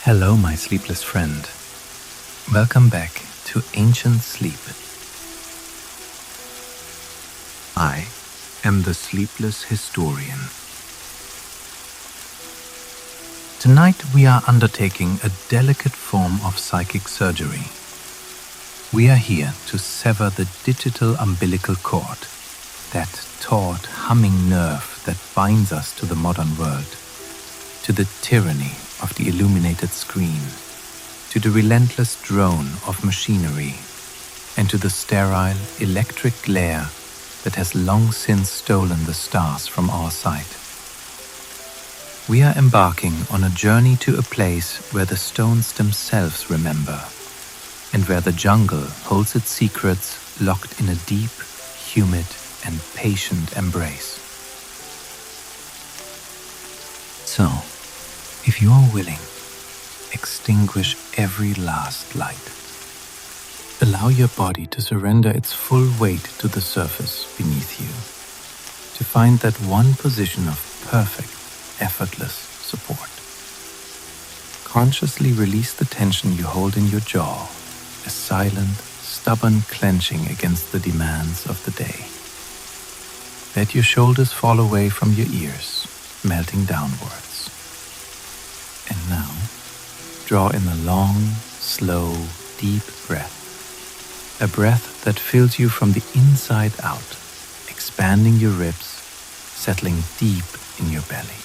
Hello, my sleepless friend. Welcome back to Ancient Sleep. I am the Sleepless Historian. Tonight we are undertaking a delicate form of psychic surgery. We are here to sever the digital umbilical cord, that taut, humming nerve that binds us to the modern world, to the tyranny of the illuminated screen, to the relentless drone of machinery, and to the sterile electric glare that has long since stolen the stars from our sight. We are embarking on a journey to a place where the stones themselves remember, and where the jungle holds its secrets locked in a deep, humid, and patient embrace. So, if you are willing, extinguish every last light. Allow your body to surrender its full weight to the surface beneath you, to find that one position of perfect, effortless support. Consciously release the tension you hold in your jaw, a silent, stubborn clenching against the demands of the day. Let your shoulders fall away from your ears, melting downwards. And now, draw in a long, slow, deep breath. A breath that fills you from the inside out, expanding your ribs, settling deep in your belly.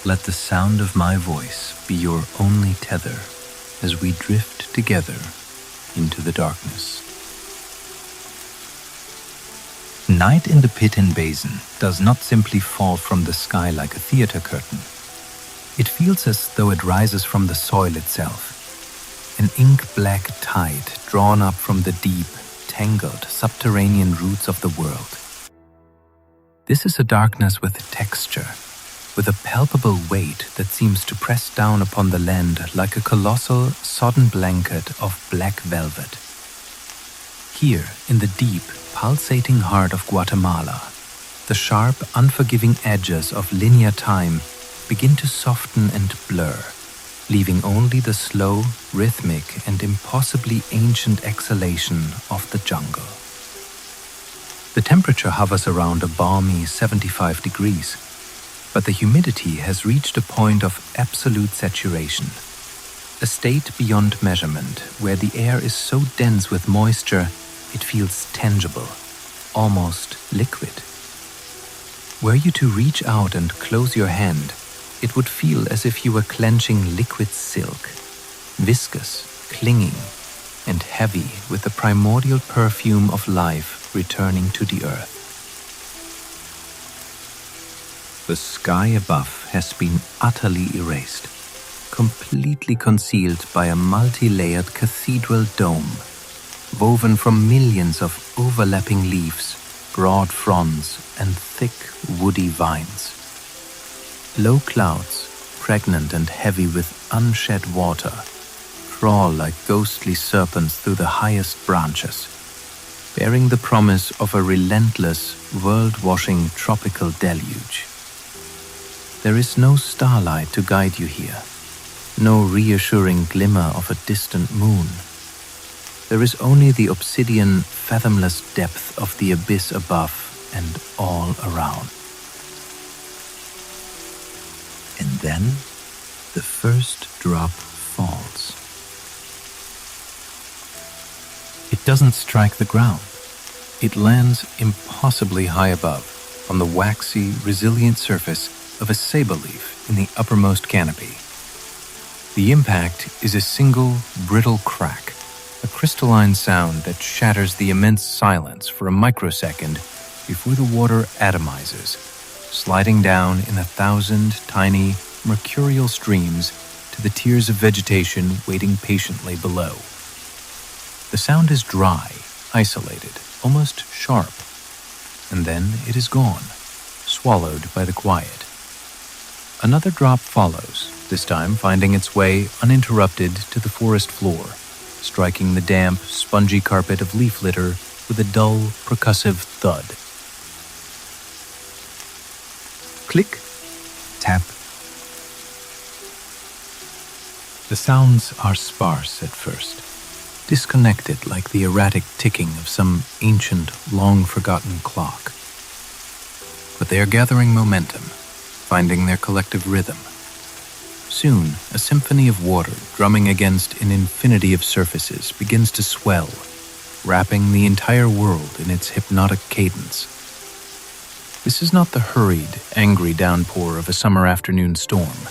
Let the sound of my voice be your only tether as we drift together into the darkness. Night in the Petén Basin does not simply fall from the sky like a theater curtain. It feels as though it rises from the soil itself, an ink-black tide drawn up from the deep, tangled, subterranean roots of the world. This is a darkness with texture, with a palpable weight that seems to press down upon the land like a colossal, sodden blanket of black velvet. Here, in the deep, pulsating heart of Guatemala, the sharp, unforgiving edges of linear time begin to soften and blur, leaving only the slow, rhythmic, and impossibly ancient exhalation of the jungle. The temperature hovers around a balmy 75 degrees, but the humidity has reached a point of absolute saturation, a state beyond measurement where the air is so dense with moisture it feels tangible, almost liquid. Were you to reach out and close your hand, it would feel as if you were clenching liquid silk, viscous, clinging, and heavy with the primordial perfume of life returning to the earth. The sky above has been utterly erased, completely concealed by a multi-layered cathedral dome, woven from millions of overlapping leaves, broad fronds, and thick, woody vines. Low clouds, pregnant and heavy with unshed water, crawl like ghostly serpents through the highest branches, bearing the promise of a relentless, world-washing tropical deluge. There is no starlight to guide you here, no reassuring glimmer of a distant moon. There is only the obsidian, fathomless depth of the abyss above and all around. And then, the first drop falls. It doesn't strike the ground. It lands impossibly high above, on the waxy, resilient surface of a saber leaf in the uppermost canopy. The impact is a single, brittle crack, a crystalline sound that shatters the immense silence for a microsecond before the water atomizes, sliding down in 1,000 tiny, mercurial streams to the tiers of vegetation waiting patiently below. The sound is dry, isolated, almost sharp, and then it is gone, swallowed by the quiet. Another drop follows, this time finding its way uninterrupted to the forest floor, striking the damp, spongy carpet of leaf litter with a dull, percussive thud. Click, tap, The sounds are sparse at first, disconnected like the erratic ticking of some ancient, long-forgotten clock. But they are gathering momentum, finding their collective rhythm. Soon, a symphony of water drumming against an infinity of surfaces begins to swell, wrapping the entire world in its hypnotic cadence. This is not the hurried, angry downpour of a summer afternoon storm.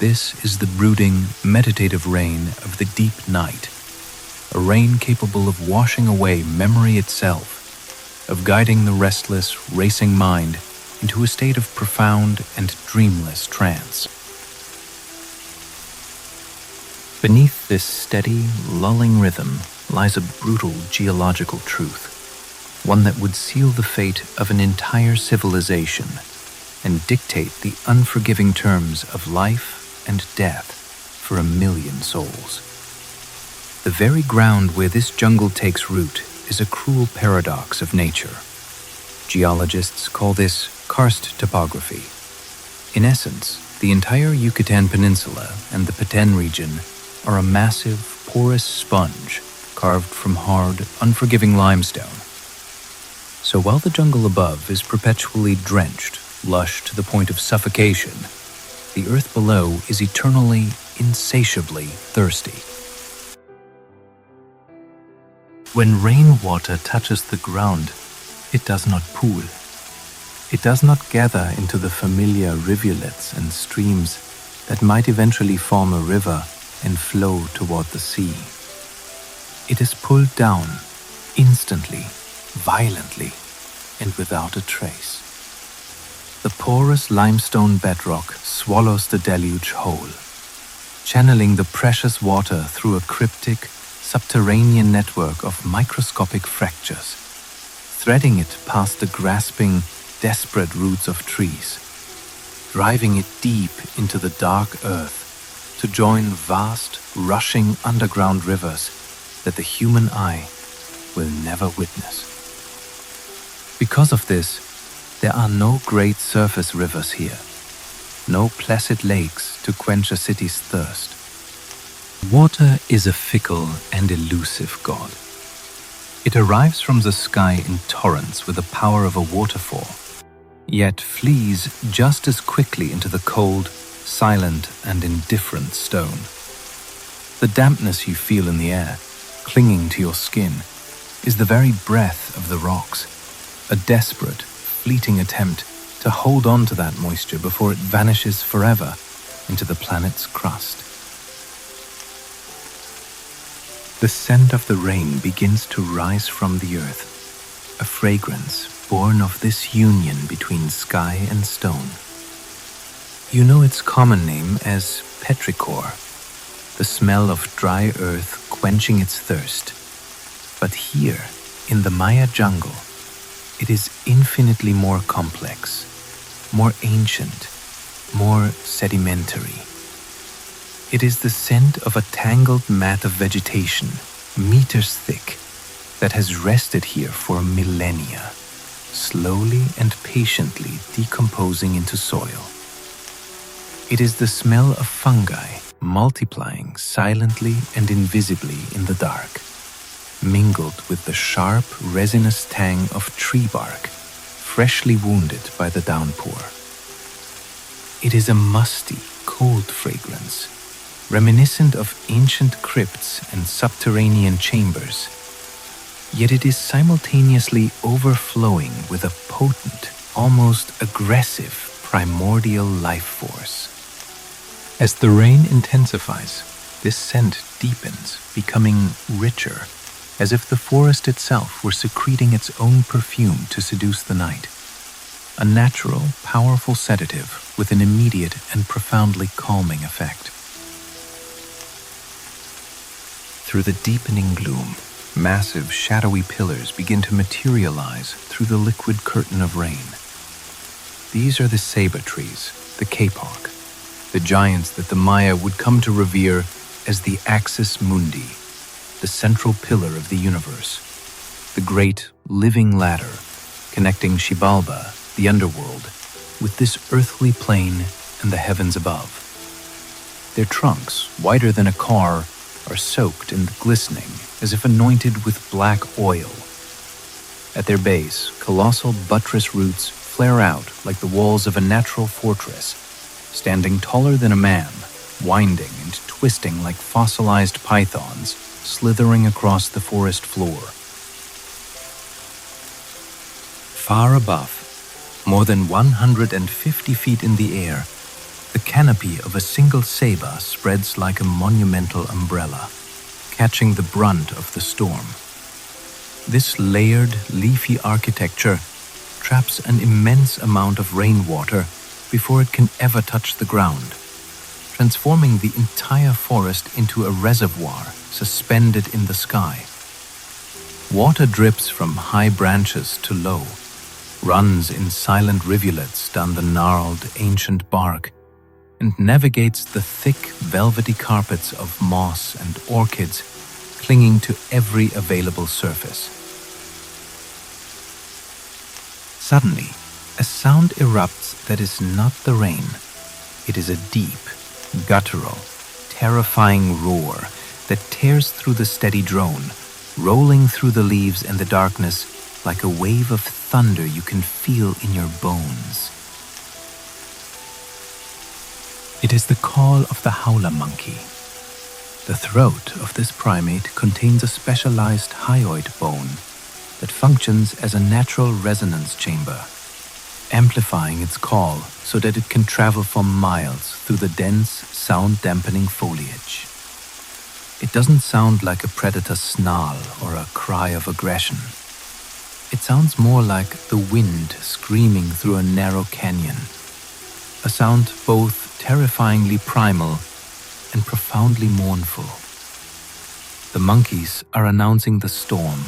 This is the brooding, meditative rain of the deep night, a rain capable of washing away memory itself, of guiding the restless, racing mind into a state of profound and dreamless trance. Beneath this steady, lulling rhythm lies a brutal geological truth, one that would seal the fate of an entire civilization and dictate the unforgiving terms of life and death for 1,000,000 souls. The very ground where this jungle takes root is a cruel paradox of nature. Geologists call this karst topography. In essence, the entire Yucatan Peninsula and the Petén region are a massive, porous sponge carved from hard, unforgiving limestone. So while the jungle above is perpetually drenched, lush to the point of suffocation, the earth below is eternally, insatiably thirsty. When rainwater touches the ground, it does not pool. It does not gather into the familiar rivulets and streams that might eventually form a river and flow toward the sea. It is pulled down, instantly, violently, and without a trace. The porous limestone bedrock swallows the deluge whole, channeling the precious water through a cryptic, subterranean network of microscopic fractures, threading it past the grasping, desperate roots of trees, driving it deep into the dark earth to join vast, rushing underground rivers that the human eye will never witness. Because of this, there are no great surface rivers here, no placid lakes to quench a city's thirst. Water is a fickle and elusive god. It arrives from the sky in torrents with the power of a waterfall, yet flees just as quickly into the cold, silent, and indifferent stone. The dampness you feel in the air, clinging to your skin, is the very breath of the rocks, a desperate, fleeting attempt to hold on to that moisture before it vanishes forever into the planet's crust. The scent of the rain begins to rise from the earth, a fragrance born of this union between sky and stone. You know its common name as petrichor, the smell of dry earth quenching its thirst. But here, in the Maya jungle, it is infinitely more complex, more ancient, more sedimentary. It is the scent of a tangled mat of vegetation, meters thick, that has rested here for millennia, slowly and patiently decomposing into soil. It is the smell of fungi multiplying silently and invisibly in the dark, mingled with the sharp, resinous tang of tree bark, freshly wounded by the downpour. It is a musty, cold fragrance, reminiscent of ancient crypts and subterranean chambers, yet it is simultaneously overflowing with a potent, almost aggressive, primordial life force. As the rain intensifies, this scent deepens, becoming richer, as if the forest itself were secreting its own perfume to seduce the night. A natural, powerful sedative with an immediate and profoundly calming effect. Through the deepening gloom, massive, shadowy pillars begin to materialize through the liquid curtain of rain. These are the saber trees, the kapok, the giants that the Maya would come to revere as the axis mundi, the central pillar of the universe, the great living ladder connecting Xibalba, the underworld, with this earthly plane and the heavens above. Their trunks, wider than a car, are soaked and glistening as if anointed with black oil. At their base, colossal buttress roots flare out like the walls of a natural fortress, standing taller than a man, winding and twisting like fossilized pythons, slithering across the forest floor. Far above, more than 150 feet in the air, the canopy of a single ceiba spreads like a monumental umbrella, catching the brunt of the storm. This layered, leafy architecture traps an immense amount of rainwater before it can ever touch the ground, transforming the entire forest into a reservoir suspended in the sky. Water drips from high branches to low, runs in silent rivulets down the gnarled, ancient bark, and navigates the thick, velvety carpets of moss and orchids clinging to every available surface. Suddenly, a sound erupts that is not the rain. It is a deep, guttural, terrifying roar that tears through the steady drone, rolling through the leaves and the darkness like a wave of thunder you can feel in your bones. It is the call of the howler monkey. The throat of this primate contains a specialized hyoid bone that functions as a natural resonance chamber, amplifying its call so that it can travel for miles through the dense, sound-dampening foliage. It doesn't sound like a predator's snarl or a cry of aggression. It sounds more like the wind screaming through a narrow canyon, a sound both terrifyingly primal and profoundly mournful. The monkeys are announcing the storm,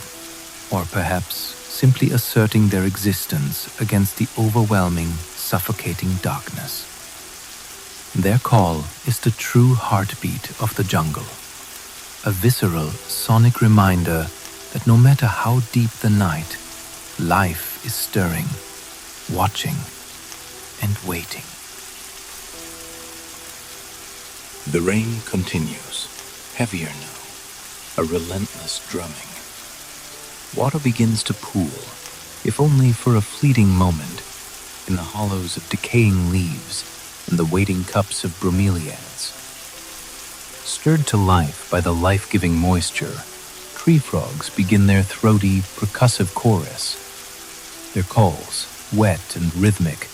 or perhaps simply asserting their existence against the overwhelming, suffocating darkness. Their call is the true heartbeat of the jungle, a visceral, sonic reminder that no matter how deep the night, life is stirring, watching, and waiting. The rain continues, heavier now, a relentless drumming. Water begins to pool, if only for a fleeting moment, in the hollows of decaying leaves and the waiting cups of bromeliads. Stirred to life by the life-giving moisture, tree frogs begin their throaty, percussive chorus. Their calls, wet and rhythmic,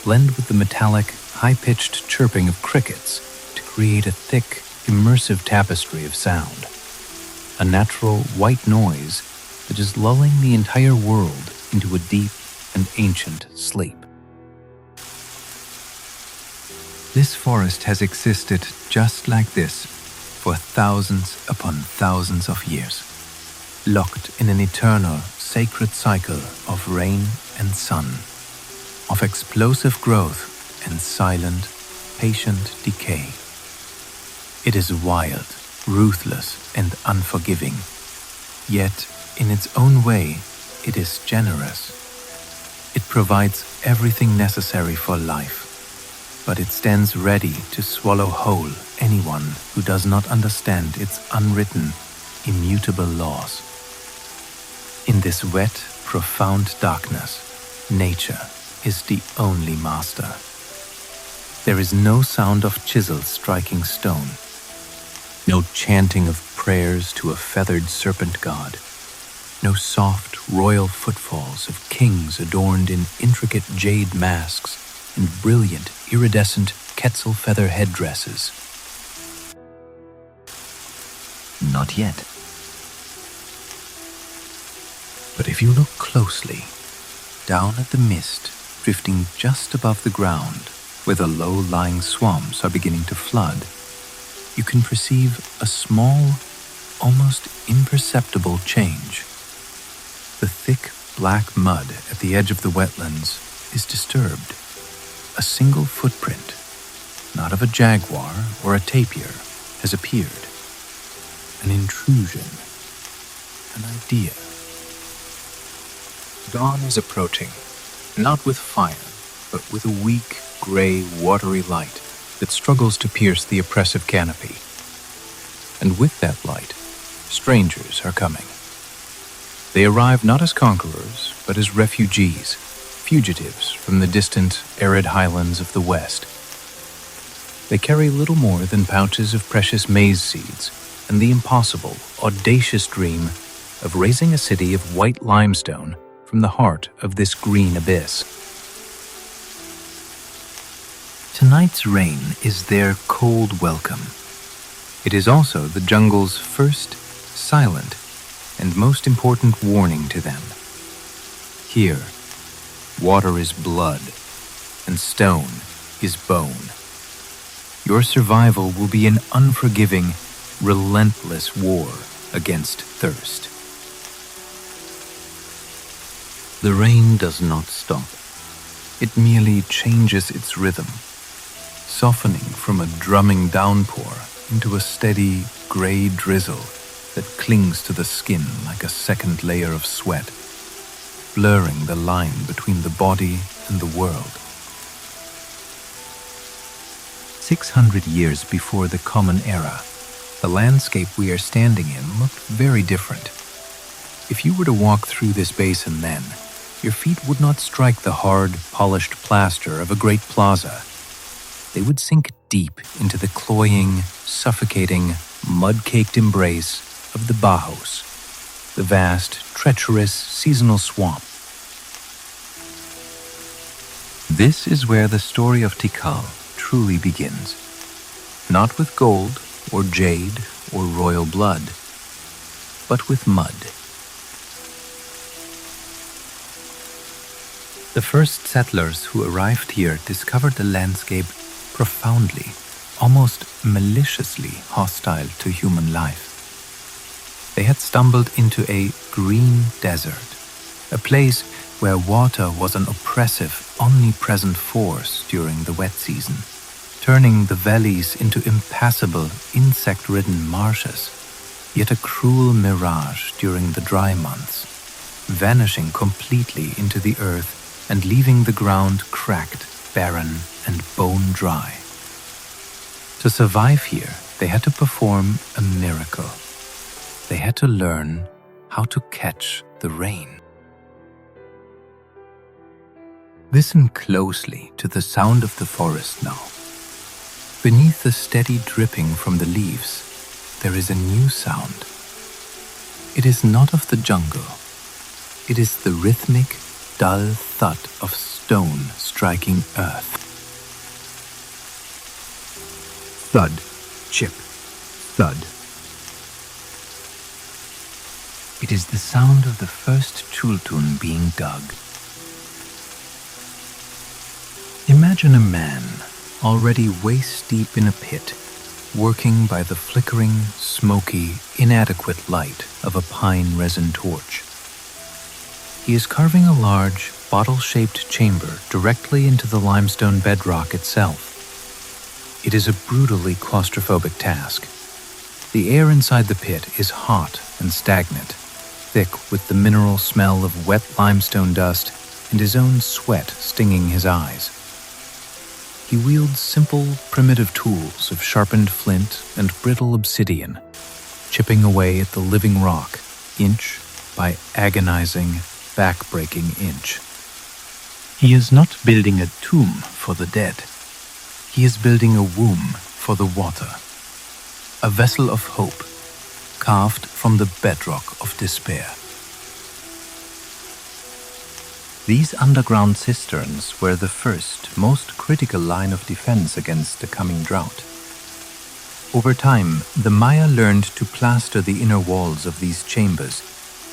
blend with the metallic, high-pitched chirping of crickets to create a thick, immersive tapestry of sound. A natural, white noise that is lulling the entire world into a deep and ancient sleep. This forest has existed just like this for thousands upon thousands of years, locked in an eternal, sacred cycle of rain and sun, of explosive growth and silent, patient decay. It is wild, ruthless, and unforgiving, yet in its own way, it is generous. It provides everything necessary for life, but it stands ready to swallow whole anyone who does not understand its unwritten, immutable laws. In this wet, profound darkness, nature is the only master. There is no sound of chisels striking stone, no chanting of prayers to a feathered serpent god, no soft royal footfalls of kings adorned in intricate jade masks and brilliant iridescent quetzal feather headdresses. Not yet. But if you look closely, down at the mist drifting just above the ground, where the low-lying swamps are beginning to flood, you can perceive a small, almost imperceptible change. The thick, black mud at the edge of the wetlands is disturbed. A single footprint, not of a jaguar or a tapir, has appeared. An intrusion, an idea. Dawn is approaching, not with fire, but with a weak, gray, watery light, that struggles to pierce the oppressive canopy. And with that light, strangers are coming. They arrive not as conquerors, but as refugees, fugitives from the distant, arid highlands of the West. They carry little more than pouches of precious maize seeds and the impossible, audacious dream of raising a city of white limestone from the heart of this green abyss. Tonight's rain is their cold welcome. It is also the jungle's first, silent, and most important warning to them. Here, water is blood, and stone is bone. Your survival will be an unforgiving, relentless war against thirst. The rain does not stop. It merely changes its rhythm, softening from a drumming downpour into a steady, gray drizzle that clings to the skin like a second layer of sweat, blurring the line between the body and the world. 600 years before the Common Era, the landscape we are standing in looked very different. If you were to walk through this basin then, your feet would not strike the hard, polished plaster of a great plaza. They would sink deep into the cloying, suffocating, mud-caked embrace of the Bajos, the vast, treacherous, seasonal swamp. This is where the story of Tikal truly begins, not with gold or jade or royal blood, but with mud. The first settlers who arrived here discovered the landscape profoundly, almost maliciously hostile to human life. They had stumbled into a green desert, a place where water was an oppressive, omnipresent force during the wet season, turning the valleys into impassable, insect-ridden marshes, yet a cruel mirage during the dry months, vanishing completely into the earth and leaving the ground cracked, barren, and bone dry. To survive here, they had to perform a miracle. They had to learn how to catch the rain. Listen closely to the sound of the forest now. Beneath the steady dripping from the leaves, there is a new sound. It is not of the jungle. It is the rhythmic, dull thud of stone striking earth. Thud, chip, thud. It is the sound of the first chultun being dug. Imagine a man already waist-deep in a pit, working by the flickering, smoky, inadequate light of a pine resin torch. He is carving a large, bottle-shaped chamber directly into the limestone bedrock itself. It is a brutally claustrophobic task. The air inside the pit is hot and stagnant, thick with the mineral smell of wet limestone dust and his own sweat stinging his eyes. He wields simple, primitive tools of sharpened flint and brittle obsidian, chipping away at the living rock, inch by agonizing, back-breaking inch. He is not building a tomb for the dead. He is building a womb for the water, a vessel of hope, carved from the bedrock of despair. These underground cisterns were the first, most critical line of defense against the coming drought. Over time, the Maya learned to plaster the inner walls of these chambers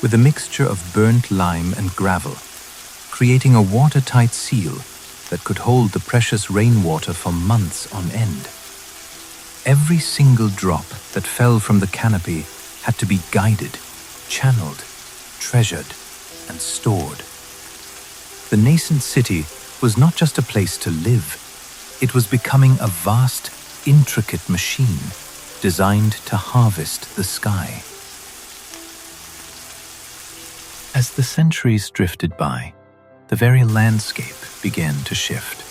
with a mixture of burnt lime and gravel, creating a watertight seal that could hold the precious rainwater for months on end. Every single drop that fell from the canopy had to be guided, channeled, treasured, and stored. The nascent city was not just a place to live. It was becoming a vast, intricate machine designed to harvest the sky. As the centuries drifted by, the very landscape began to shift.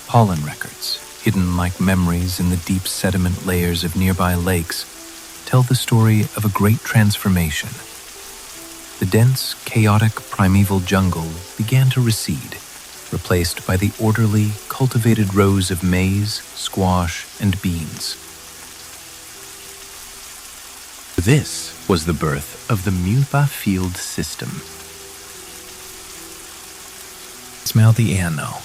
Pollen records, hidden like memories in the deep sediment layers of nearby lakes, tell the story of a great transformation. The dense, chaotic primeval jungle began to recede, replaced by the orderly, cultivated rows of maize, squash, and beans. This was the birth of the Muba Field system. Smell the air now.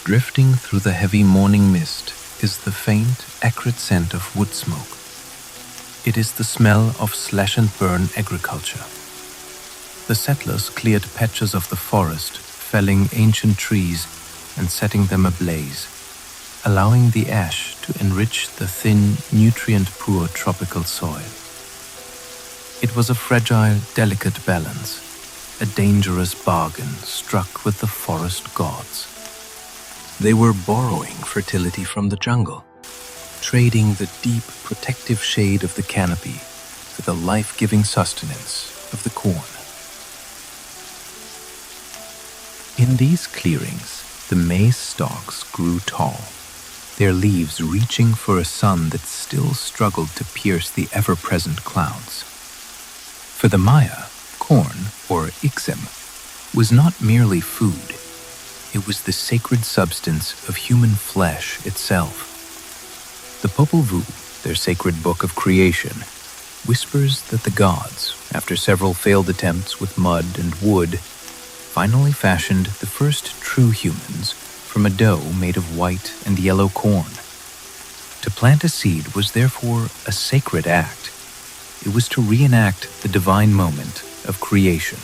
Drifting through the heavy morning mist is the faint, acrid scent of wood smoke. It is the smell of slash-and-burn agriculture. The settlers cleared patches of the forest, felling ancient trees and setting them ablaze, allowing the ash to enrich the thin, nutrient-poor tropical soil. It was a fragile, delicate balance, a dangerous bargain struck with the forest gods. They were borrowing fertility from the jungle, trading the deep, protective shade of the canopy for the life-giving sustenance of the corn. In these clearings, the maize stalks grew tall, their leaves reaching for a sun that still struggled to pierce the ever-present clouds. For the Maya, corn, or ixem, was not merely food. It was the sacred substance of human flesh itself. The Popol Vuh, their sacred book of creation, whispers that the gods, after several failed attempts with mud and wood, finally fashioned the first true humans from a dough made of white and yellow corn. To plant a seed was therefore a sacred act. It was to reenact the divine moment of creation.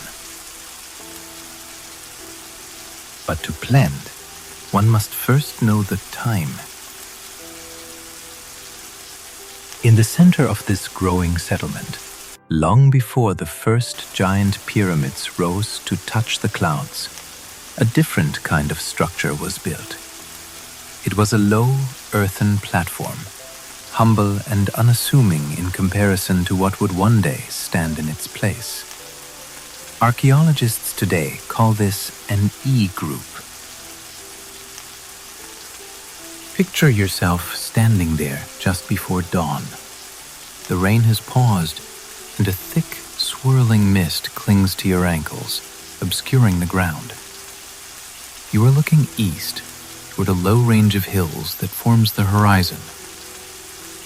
But to plant, one must first know the time. In the center of this growing settlement, long before the first giant pyramids rose to touch the clouds, a different kind of structure was built. It was a low, earthen platform, humble and unassuming in comparison to what would one day stand in its place. Archaeologists today call this an E-group. Picture yourself standing there just before dawn. The rain has paused, and a thick, swirling mist clings to your ankles, obscuring the ground. You are looking east toward a low range of hills that forms the horizon.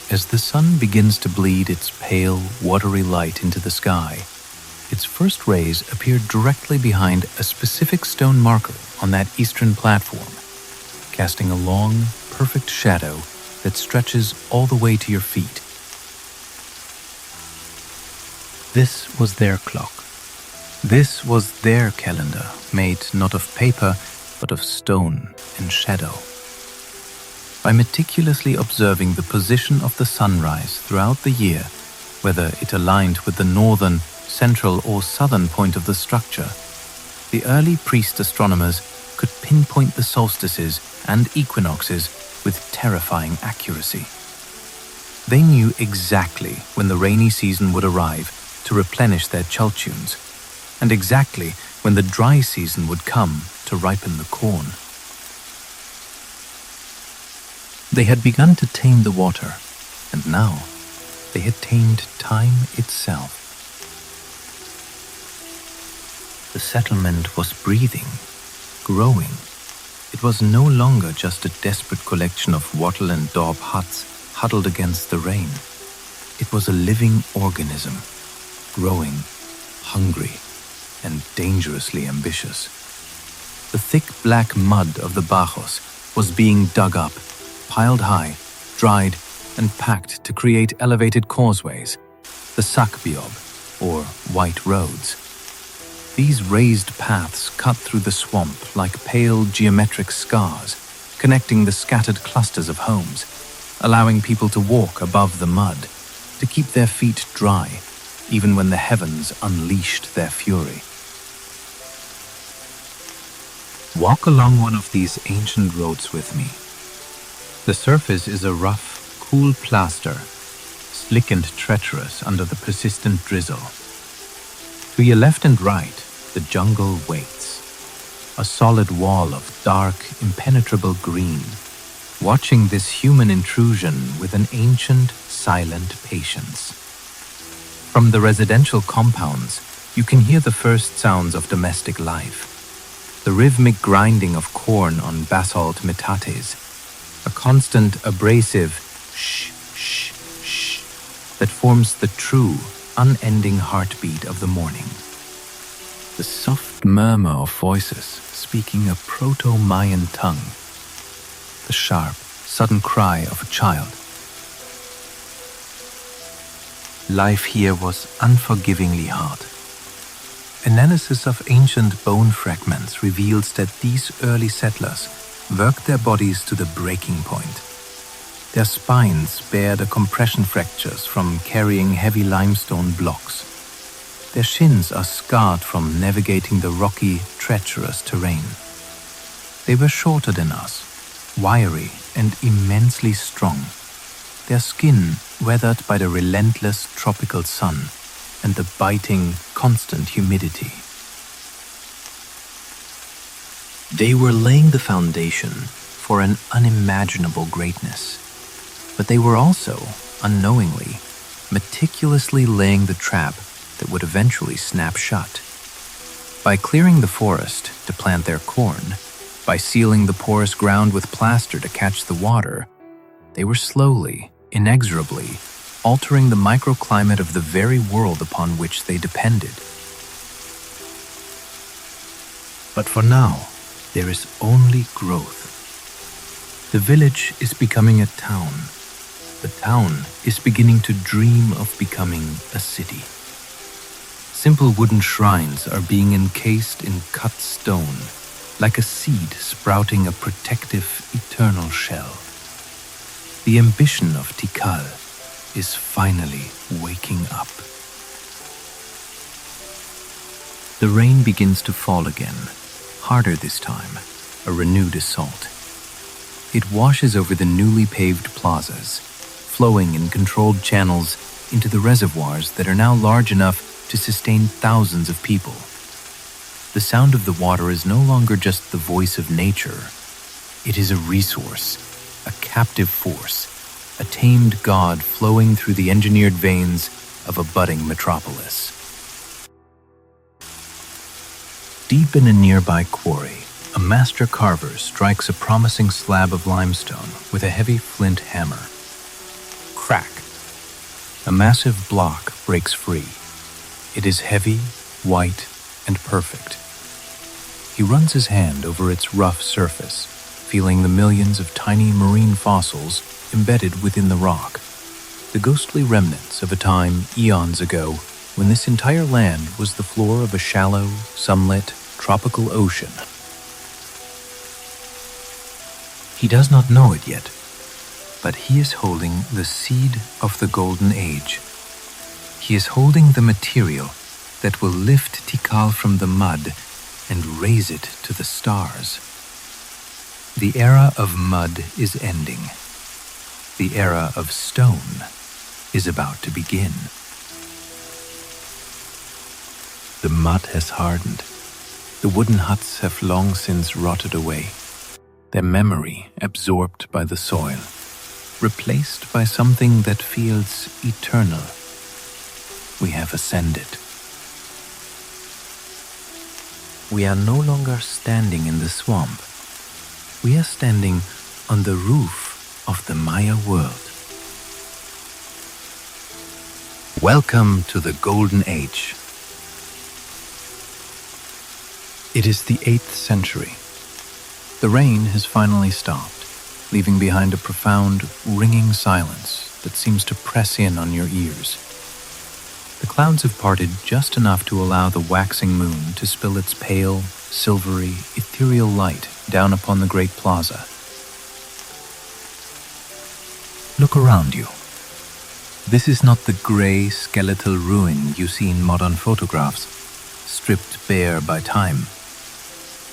As the sun begins to bleed its pale, watery light into the sky, its first rays appear directly behind a specific stone marker on that eastern platform, casting a long, perfect shadow that stretches all the way to your feet. This was their clock. This was their calendar, made not of paper, but of stone and shadow. By meticulously observing the position of the sunrise throughout the year, whether it aligned with the northern, central, or southern point of the structure, the early priest astronomers could pinpoint the solstices and equinoxes with terrifying accuracy. They knew exactly when the rainy season would arrive to replenish their chalchuns, and exactly when the dry season would come to ripen the corn. They had begun to tame the water, and now they had tamed time itself. The settlement was breathing, growing. It was no longer just a desperate collection of wattle and daub huts huddled against the rain. It was a living organism, growing, hungry, and dangerously ambitious. The thick black mud of the Bajos was being dug up, piled high, dried, and packed to create elevated causeways, the Sakbiob, or white roads. These raised paths cut through the swamp like pale geometric scars, connecting the scattered clusters of homes, allowing people to walk above the mud, to keep their feet dry, even when the heavens unleashed their fury. Walk along one of these ancient roads with me. The surface is a rough, cool plaster, slick and treacherous under the persistent drizzle. To your left and right, the jungle waits, a solid wall of dark, impenetrable green, watching this human intrusion with an ancient, silent patience. From the residential compounds, you can hear the first sounds of domestic life. The rhythmic grinding of corn on basalt metates, a constant abrasive shh, shh, shh that forms the true, unending heartbeat of the morning. The soft murmur of voices speaking a Proto-Mayan tongue. The sharp, sudden cry of a child. Life here was unforgivingly hard. Analysis of ancient bone fragments reveals that these early settlers worked their bodies to the breaking point. Their spines bear the compression fractures from carrying heavy limestone blocks. Their shins are scarred from navigating the rocky, treacherous terrain. They were shorter than us, wiry and immensely strong. Their skin weathered by the relentless tropical sun and the biting, constant humidity. They were laying the foundation for an unimaginable greatness, but they were also, unknowingly, meticulously laying the trap that would eventually snap shut. By clearing the forest to plant their corn, by sealing the porous ground with plaster to catch the water, they were slowly, inexorably, altering the microclimate of the very world upon which they depended. But for now, there is only growth. The village is becoming a town. The town is beginning to dream of becoming a city. Simple wooden shrines are being encased in cut stone, like a seed sprouting a protective, eternal shell. The ambition of Tikal is finally waking up. The rain begins to fall again, harder this time, a renewed assault. It washes over the newly paved plazas, flowing in controlled channels into the reservoirs that are now large enough to sustain thousands of people. The sound of the water is no longer just the voice of nature. It is a resource, a captive force, a tamed god flowing through the engineered veins of a budding metropolis. Deep in a nearby quarry, a master carver strikes a promising slab of limestone with a heavy flint hammer. Crack! A massive block breaks free. It is heavy, white, and perfect. He runs his hand over its rough surface, feeling the millions of tiny marine fossils embedded within the rock, the ghostly remnants of a time eons ago when this entire land was the floor of a shallow, sunlit, tropical ocean. He does not know it yet, but he is holding the seed of the Golden Age. He is holding the material that will lift Tikal from the mud and raise it to the stars. The era of mud is ending. The era of stone is about to begin. The mud has hardened. The wooden huts have long since rotted away, their memory absorbed by the soil, replaced by something that feels eternal. We have ascended. We are no longer standing in the swamp. We are standing on the roof of the Maya world. Welcome to the Golden Age. It is the 8th century. The rain has finally stopped, leaving behind a profound, ringing silence that seems to press in on your ears. The clouds have parted just enough to allow the waxing moon to spill its pale, silvery, ethereal light down upon the great plaza. Look around you. This is not the grey, skeletal ruin you see in modern photographs, stripped bare by time.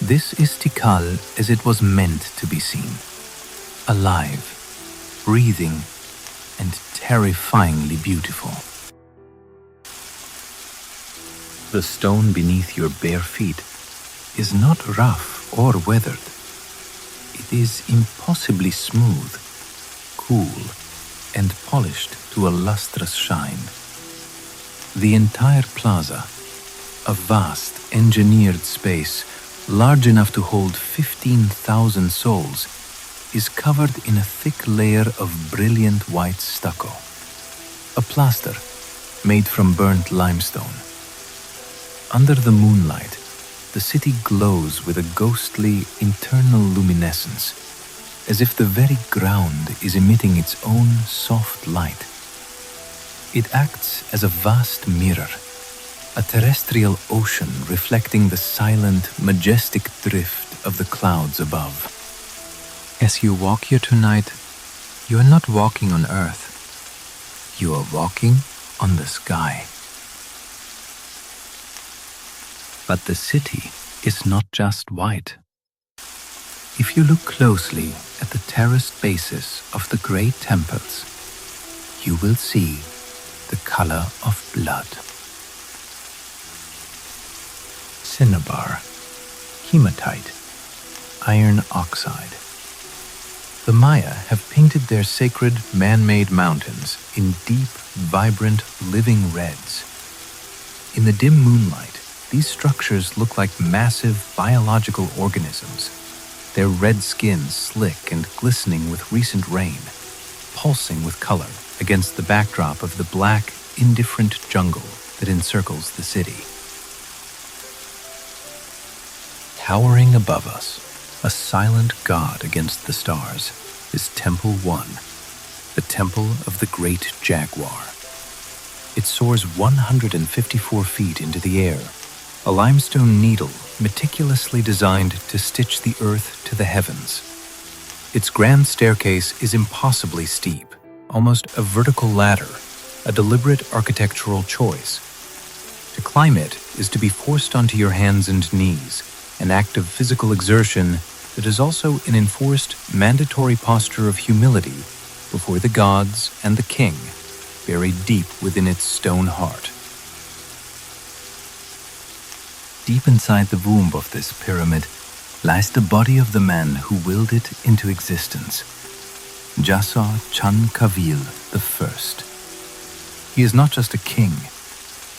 This is Tikal as it was meant to be seen. Alive, breathing, and terrifyingly beautiful. The stone beneath your bare feet is not rough or weathered. It is impossibly smooth, cool, and polished to a lustrous shine. The entire plaza, a vast engineered space large enough to hold 15,000 souls, is covered in a thick layer of brilliant white stucco, a plaster made from burnt limestone. Under the moonlight, the city glows with a ghostly internal luminescence, as if the very ground is emitting its own soft light. It acts as a vast mirror, a terrestrial ocean reflecting the silent, majestic drift of the clouds above. As you walk here tonight, you are not walking on Earth. You are walking on the sky. But the city is not just white. If you look closely at the terraced bases of the great temples, you will see the color of blood. Cinnabar, hematite, iron oxide. The Maya have painted their sacred man-made mountains in deep, vibrant, living reds. In the dim moonlight, these structures look like massive biological organisms, their red skins slick and glistening with recent rain, pulsing with color against the backdrop of the black, indifferent jungle that encircles the city. Towering above us, a silent god against the stars, is Temple 1, the Temple of the Great Jaguar. It soars 154 feet into the air, a limestone needle meticulously designed to stitch the earth to the heavens. Its grand staircase is impossibly steep, almost a vertical ladder, a deliberate architectural choice. To climb it is to be forced onto your hands and knees, an act of physical exertion that is also an enforced, mandatory posture of humility before the gods and the king, buried deep within its stone heart. Deep inside the womb of this pyramid lies the body of the man who willed it into existence, Jasar Chankavil I. He is not just a king,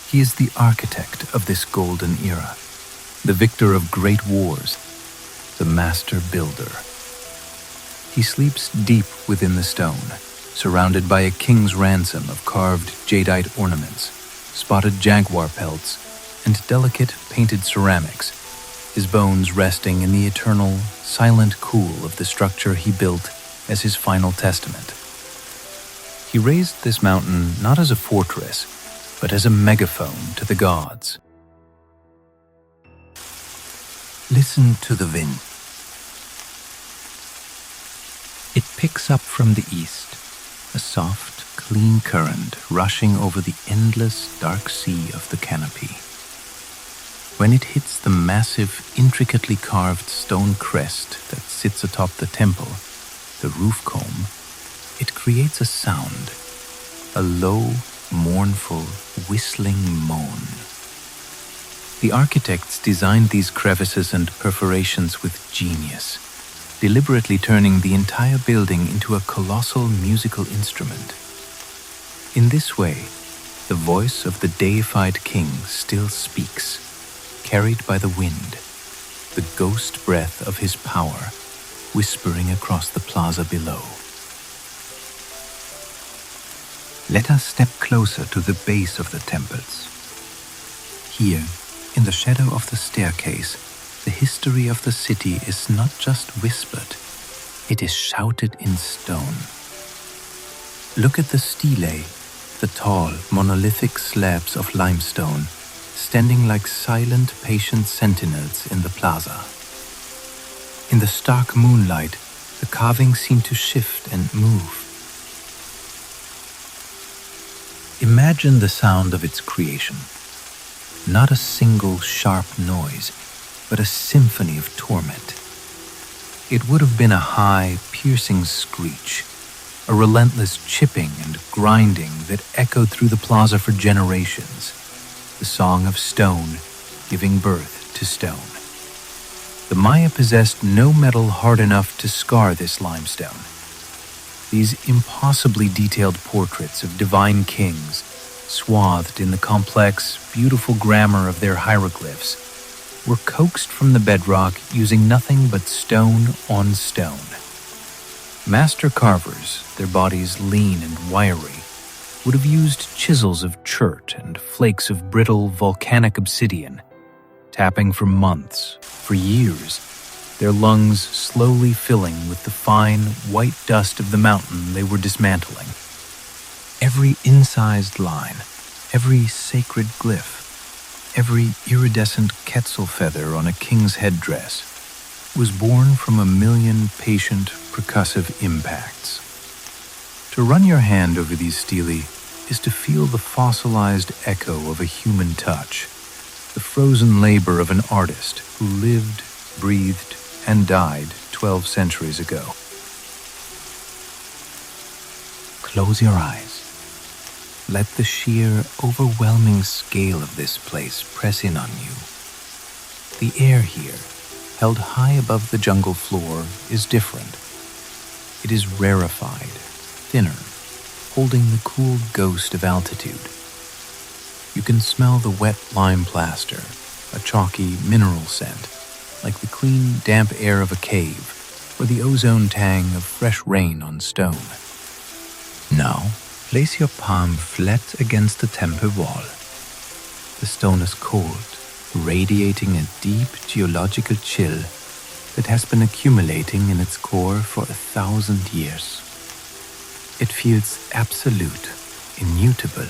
he is the architect of this golden era, the victor of great wars, the master builder. He sleeps deep within the stone, surrounded by a king's ransom of carved jadeite ornaments, spotted jaguar pelts, and delicate painted ceramics, his bones resting in the eternal, silent cool of the structure he built as his final testament. He raised this mountain not as a fortress, but as a megaphone to the gods. Listen to the wind. It picks up from the east, a soft, clean current rushing over the endless, dark sea of the canopy. When it hits the massive, intricately carved stone crest that sits atop the temple, the roof comb, it creates a sound, a low, mournful, whistling moan. The architects designed these crevices and perforations with genius, deliberately turning the entire building into a colossal musical instrument. In this way, the voice of the deified king still speaks, carried by the wind, the ghost breath of his power, whispering across the plaza below. Let us step closer to the base of the temples. Here, in the shadow of the staircase, the history of the city is not just whispered, it is shouted in stone. Look at the stelae, the tall, monolithic slabs of limestone, standing like silent, patient sentinels in the plaza. In the stark moonlight, the carvings seem to shift and move. Imagine the sound of its creation. Not a single sharp noise, but a symphony of torment. It would have been a high, piercing screech, a relentless chipping and grinding that echoed through the plaza for generations, the song of stone giving birth to stone. The Maya possessed no metal hard enough to scar this limestone. These impossibly detailed portraits of divine kings, swathed in the complex, beautiful grammar of their hieroglyphs, were coaxed from the bedrock using nothing but stone on stone. Master carvers, their bodies lean and wiry, would have used chisels of chert and flakes of brittle volcanic obsidian, tapping for months, for years, their lungs slowly filling with the fine, white dust of the mountain they were dismantling. Every incised line, every sacred glyph, every iridescent quetzal feather on a king's headdress was born from a million patient, percussive impacts. To run your hand over these stelae is to feel the fossilized echo of a human touch, the frozen labor of an artist who lived, breathed, and died 12 centuries ago. Close your eyes. Let the sheer, overwhelming scale of this place press in on you. The air here, held high above the jungle floor, is different. It is rarefied, thinner, holding the cool ghost of altitude. You can smell the wet lime plaster, a chalky mineral scent, like the clean, damp air of a cave, or the ozone tang of fresh rain on stone. Now, place your palm flat against the temple wall. The stone is cold, radiating a deep geological chill that has been accumulating in its core for 1,000 years. It feels absolute, immutable,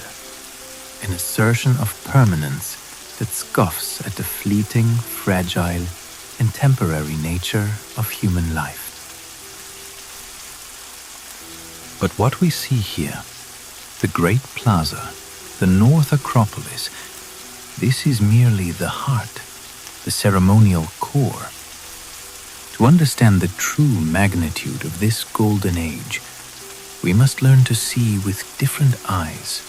an assertion of permanence that scoffs at the fleeting, fragile, and temporary nature of human life. But what we see here, the Great Plaza, the North Acropolis, this is merely the heart, the ceremonial core. To understand the true magnitude of this golden age, we must learn to see with different eyes.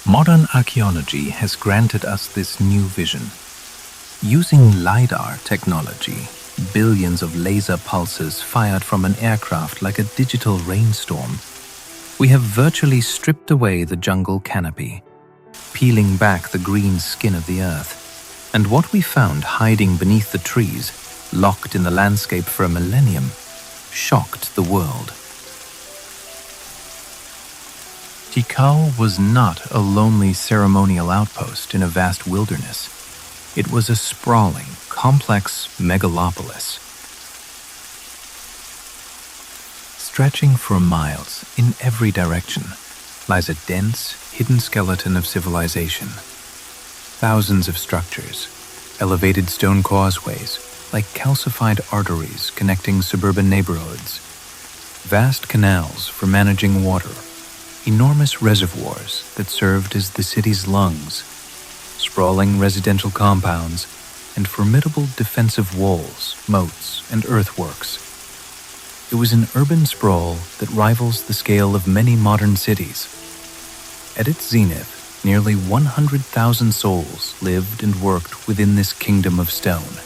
Modern archaeology has granted us this new vision. Using LiDAR technology, billions of laser pulses fired from an aircraft like a digital rainstorm, we have virtually stripped away the jungle canopy, peeling back the green skin of the earth, and what we found hiding beneath the trees, locked in the landscape for a millennium, shocked the world. Tikal was not a lonely ceremonial outpost in a vast wilderness. It was a sprawling, complex megalopolis. Stretching for miles in every direction lies a dense, hidden skeleton of civilization. Thousands of structures, elevated stone causeways, like calcified arteries connecting suburban neighborhoods, vast canals for managing water, enormous reservoirs that served as the city's lungs, sprawling residential compounds, and formidable defensive walls, moats, and earthworks. It was an urban sprawl that rivals the scale of many modern cities. At its zenith, nearly 100,000 souls lived and worked within this kingdom of stone.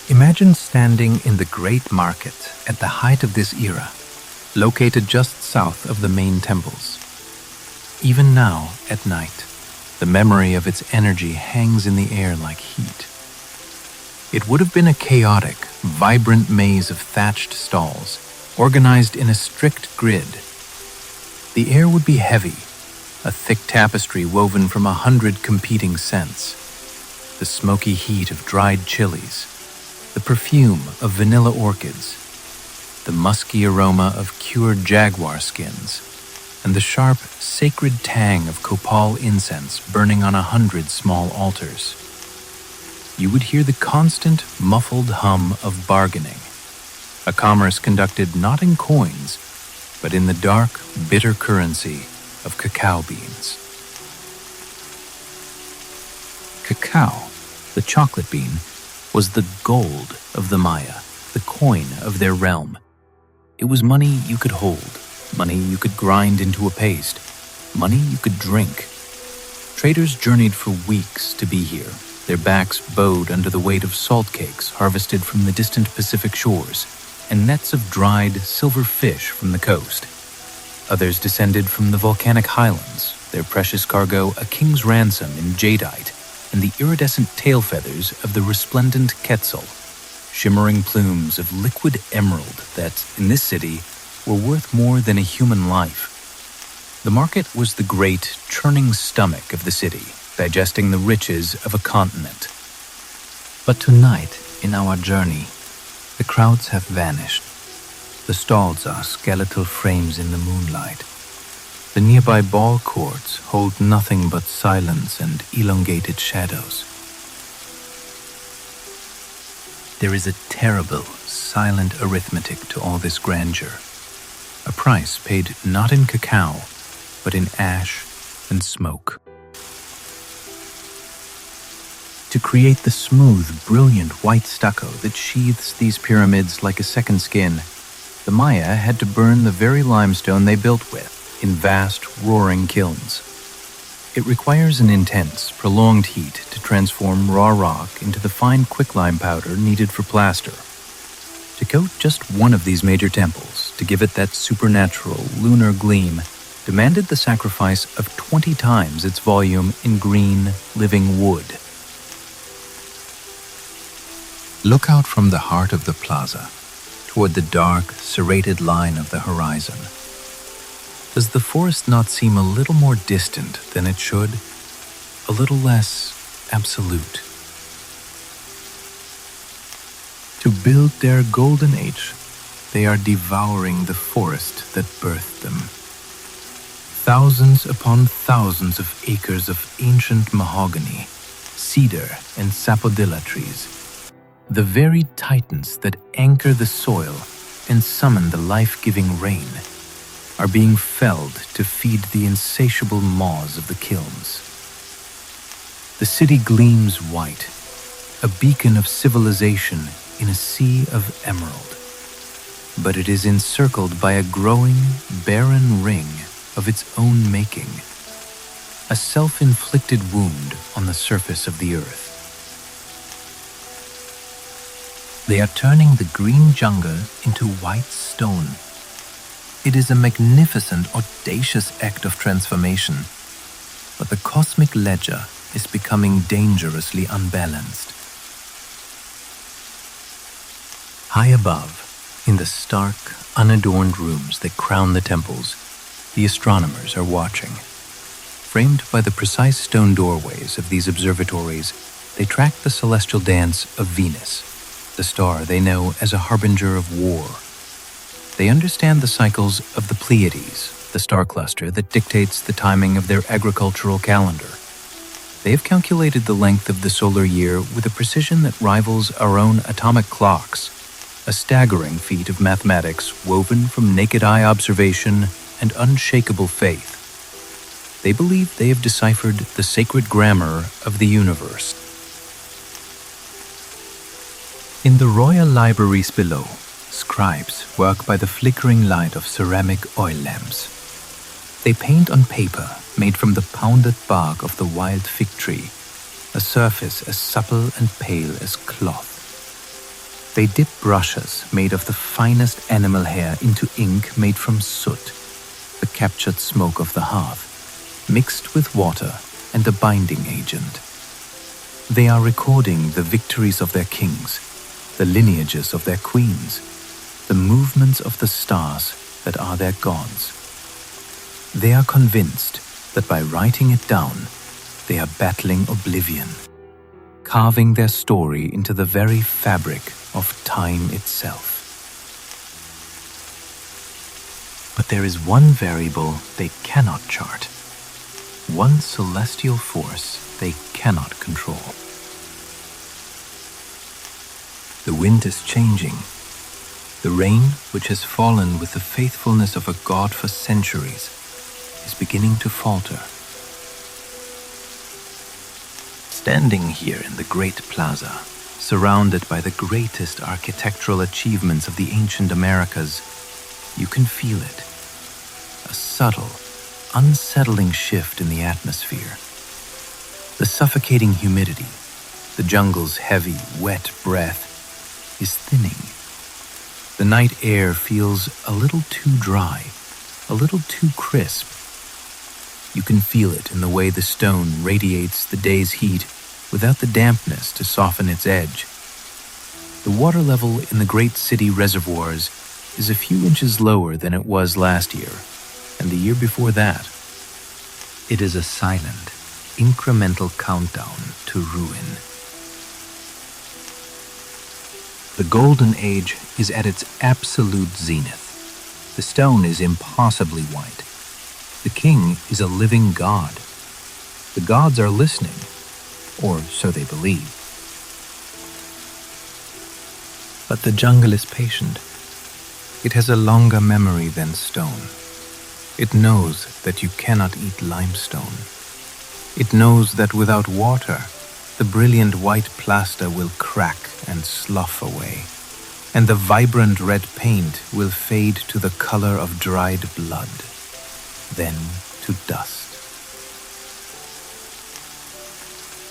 Imagine standing in the great market at the height of this era, located just south of the main temples. Even now, at night, the memory of its energy hangs in the air like heat. It would have been a chaotic, vibrant maze of thatched stalls, organized in a strict grid. The air would be heavy, a thick tapestry woven from 100 competing scents. The smoky heat of dried chilies, the perfume of vanilla orchids, the musky aroma of cured jaguar skins, and the sharp, sacred tang of copal incense burning on 100 small altars. You would hear the constant, muffled hum of bargaining, a commerce conducted not in coins, but in the dark, bitter currency of cacao beans. Cacao, the chocolate bean, was the gold of the Maya, the coin of their realm. It was money you could hold, money you could grind into a paste, money you could drink. Traders journeyed for weeks to be here, their backs bowed under the weight of salt cakes harvested from the distant Pacific shores and nets of dried silver fish from the coast. Others descended from the volcanic highlands, their precious cargo a king's ransom in jadeite and the iridescent tail feathers of the resplendent quetzal, shimmering plumes of liquid emerald that, in this city, were worth more than a human life. The market was the great, churning stomach of the city, digesting the riches of a continent. But tonight, in our journey, the crowds have vanished. The stalls are skeletal frames in the moonlight. The nearby ball courts hold nothing but silence and elongated shadows. There is a terrible, silent arithmetic to all this grandeur, a price paid not in cacao, but in ash and smoke. To create the smooth, brilliant white stucco that sheathes these pyramids like a second skin, the Maya had to burn the very limestone they built with in vast, roaring kilns. It requires an intense, prolonged heat to transform raw rock into the fine quicklime powder needed for plaster. To coat just one of these major temples, to give it that supernatural, lunar gleam, demanded the sacrifice of 20 times its volume in green, living wood. Look out from the heart of the plaza, toward the dark, serrated line of the horizon. Does the forest not seem a little more distant than it should? A little less absolute? To build their golden age, they are devouring the forest that birthed them. Thousands upon thousands of acres of ancient mahogany, cedar, and sapodilla trees, the very titans that anchor the soil and summon the life-giving rain, are being felled to feed the insatiable maws of the kilns. The city gleams white, a beacon of civilization in a sea of emerald. But it is encircled by a growing, barren ring of its own making, a self-inflicted wound on the surface of the earth. They are turning the green jungle into white stone. It is a magnificent, audacious act of transformation, but the cosmic ledger is becoming dangerously unbalanced. High above, in the stark, unadorned rooms that crown the temples, the astronomers are watching. Framed by the precise stone doorways of these observatories, they track the celestial dance of Venus, the star they know as a harbinger of war. They understand the cycles of the Pleiades, the star cluster that dictates the timing of their agricultural calendar. They have calculated the length of the solar year with a precision that rivals our own atomic clocks, a staggering feat of mathematics woven from naked-eye observation and unshakable faith. They believe they have deciphered the sacred grammar of the universe. In the royal libraries below, scribes work by the flickering light of ceramic oil lamps. They paint on paper made from the pounded bark of the wild fig tree, a surface as supple and pale as cloth. They dip brushes made of the finest animal hair into ink made from soot, the captured smoke of the hearth, mixed with water and a binding agent. They are recording the victories of their kings, the lineages of their queens, the movements of the stars that are their gods. They are convinced that by writing it down, they are battling oblivion, carving their story into the very fabric of time itself. But there is one variable they cannot chart, one celestial force they cannot control. The wind is changing. The rain, which has fallen with the faithfulness of a god for centuries, is beginning to falter. Standing here in the great plaza, surrounded by the greatest architectural achievements of the ancient Americas, you can feel it. A subtle, unsettling shift in the atmosphere. The suffocating humidity, the jungle's heavy, wet breath, is thinning. The night air feels a little too dry, a little too crisp. You can feel it in the way the stone radiates the day's heat without the dampness to soften its edge. The water level in the great city reservoirs is a few inches lower than it was last year, and the year before that. It is a silent, incremental countdown to ruin. The Golden Age is at its absolute zenith. The stone is impossibly white. The king is a living god. The gods are listening, or so they believe. But the jungle is patient. It has a longer memory than stone. It knows that you cannot eat limestone. It knows that without water, the brilliant white plaster will crack and slough away, and the vibrant red paint will fade to the color of dried blood, then to dust.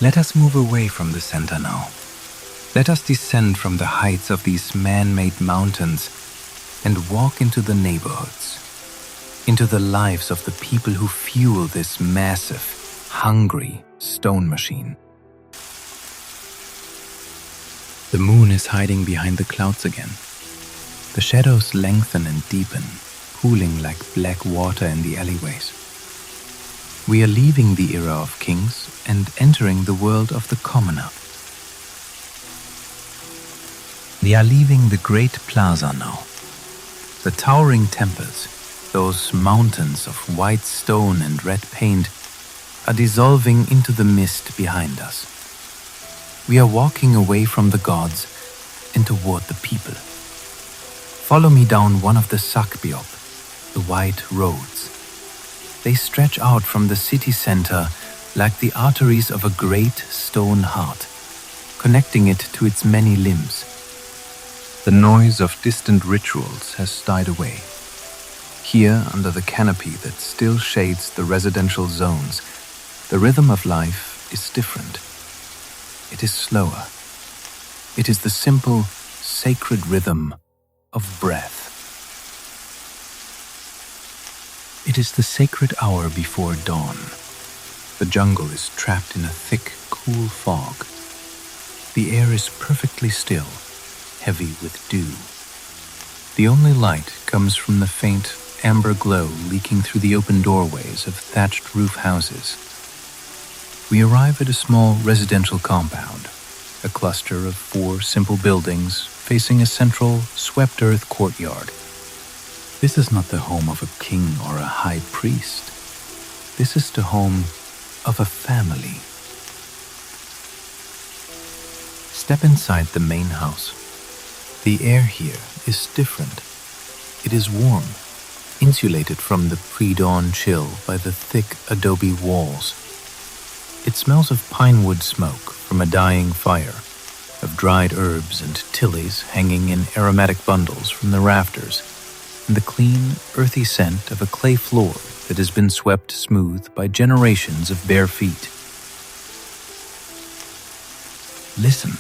Let us move away from the center now. Let us descend from the heights of these man-made mountains and walk into the neighborhoods, into the lives of the people who fuel this massive, hungry stone machine. The moon is hiding behind the clouds again. The shadows lengthen and deepen, pooling like black water in the alleyways. We are leaving the era of kings and entering the world of the commoner. We are leaving the great plaza now. The towering temples, those mountains of white stone and red paint, are dissolving into the mist behind us. We are walking away from the gods and toward the people. Follow me down one of the sakbiop, the white roads. They stretch out from the city center like the arteries of a great stone heart, connecting it to its many limbs. The noise of distant rituals has died away. Here, under the canopy that still shades the residential zones, the rhythm of life is different. It is slower. It is the simple, sacred rhythm of breath. It is the sacred hour before dawn. The jungle is trapped in a thick, cool fog. The air is perfectly still, heavy with dew. The only light comes from the faint amber glow leaking through the open doorways of thatched roof houses. We arrive at a small residential compound, a cluster of 4 simple buildings facing a central, swept-earth courtyard. This is not the home of a king or a high priest. This is the home of a family. Step inside the main house. The air here is different. It is warm, insulated from the pre-dawn chill by the thick adobe walls. It smells of pine wood smoke from a dying fire, of dried herbs and tillies hanging in aromatic bundles from the rafters, and the clean, earthy scent of a clay floor that has been swept smooth by generations of bare feet. Listen.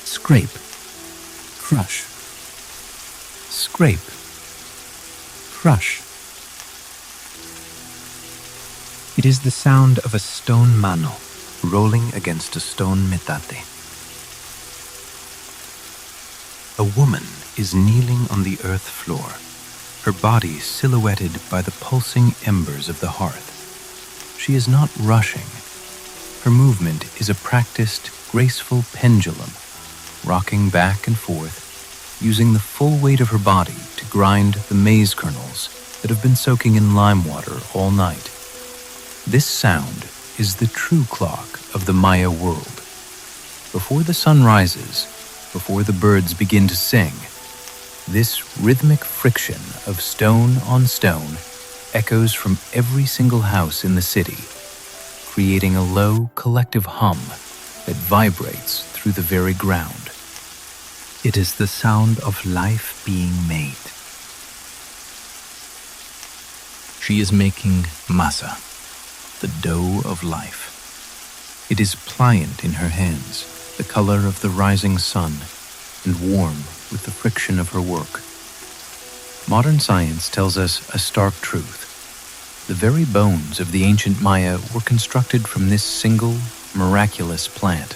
Scrape. Crush. Scrape. Crush. It is the sound of a stone mano rolling against a stone metate. A woman is kneeling on the earth floor, her body silhouetted by the pulsing embers of the hearth. She is not rushing. Her movement is a practiced, graceful pendulum, rocking back and forth, using the full weight of her body to grind the maize kernels that have been soaking in lime water all night. This sound is the true clock of the Maya world. Before the sun rises, before the birds begin to sing, this rhythmic friction of stone on stone echoes from every single house in the city, creating a low collective hum that vibrates through the very ground. It is the sound of life being made. She is making masa, the dough of life. It is pliant in her hands, the color of the rising sun, and warm with the friction of her work. Modern science tells us a stark truth. The very bones of the ancient Maya were constructed from this single, miraculous plant.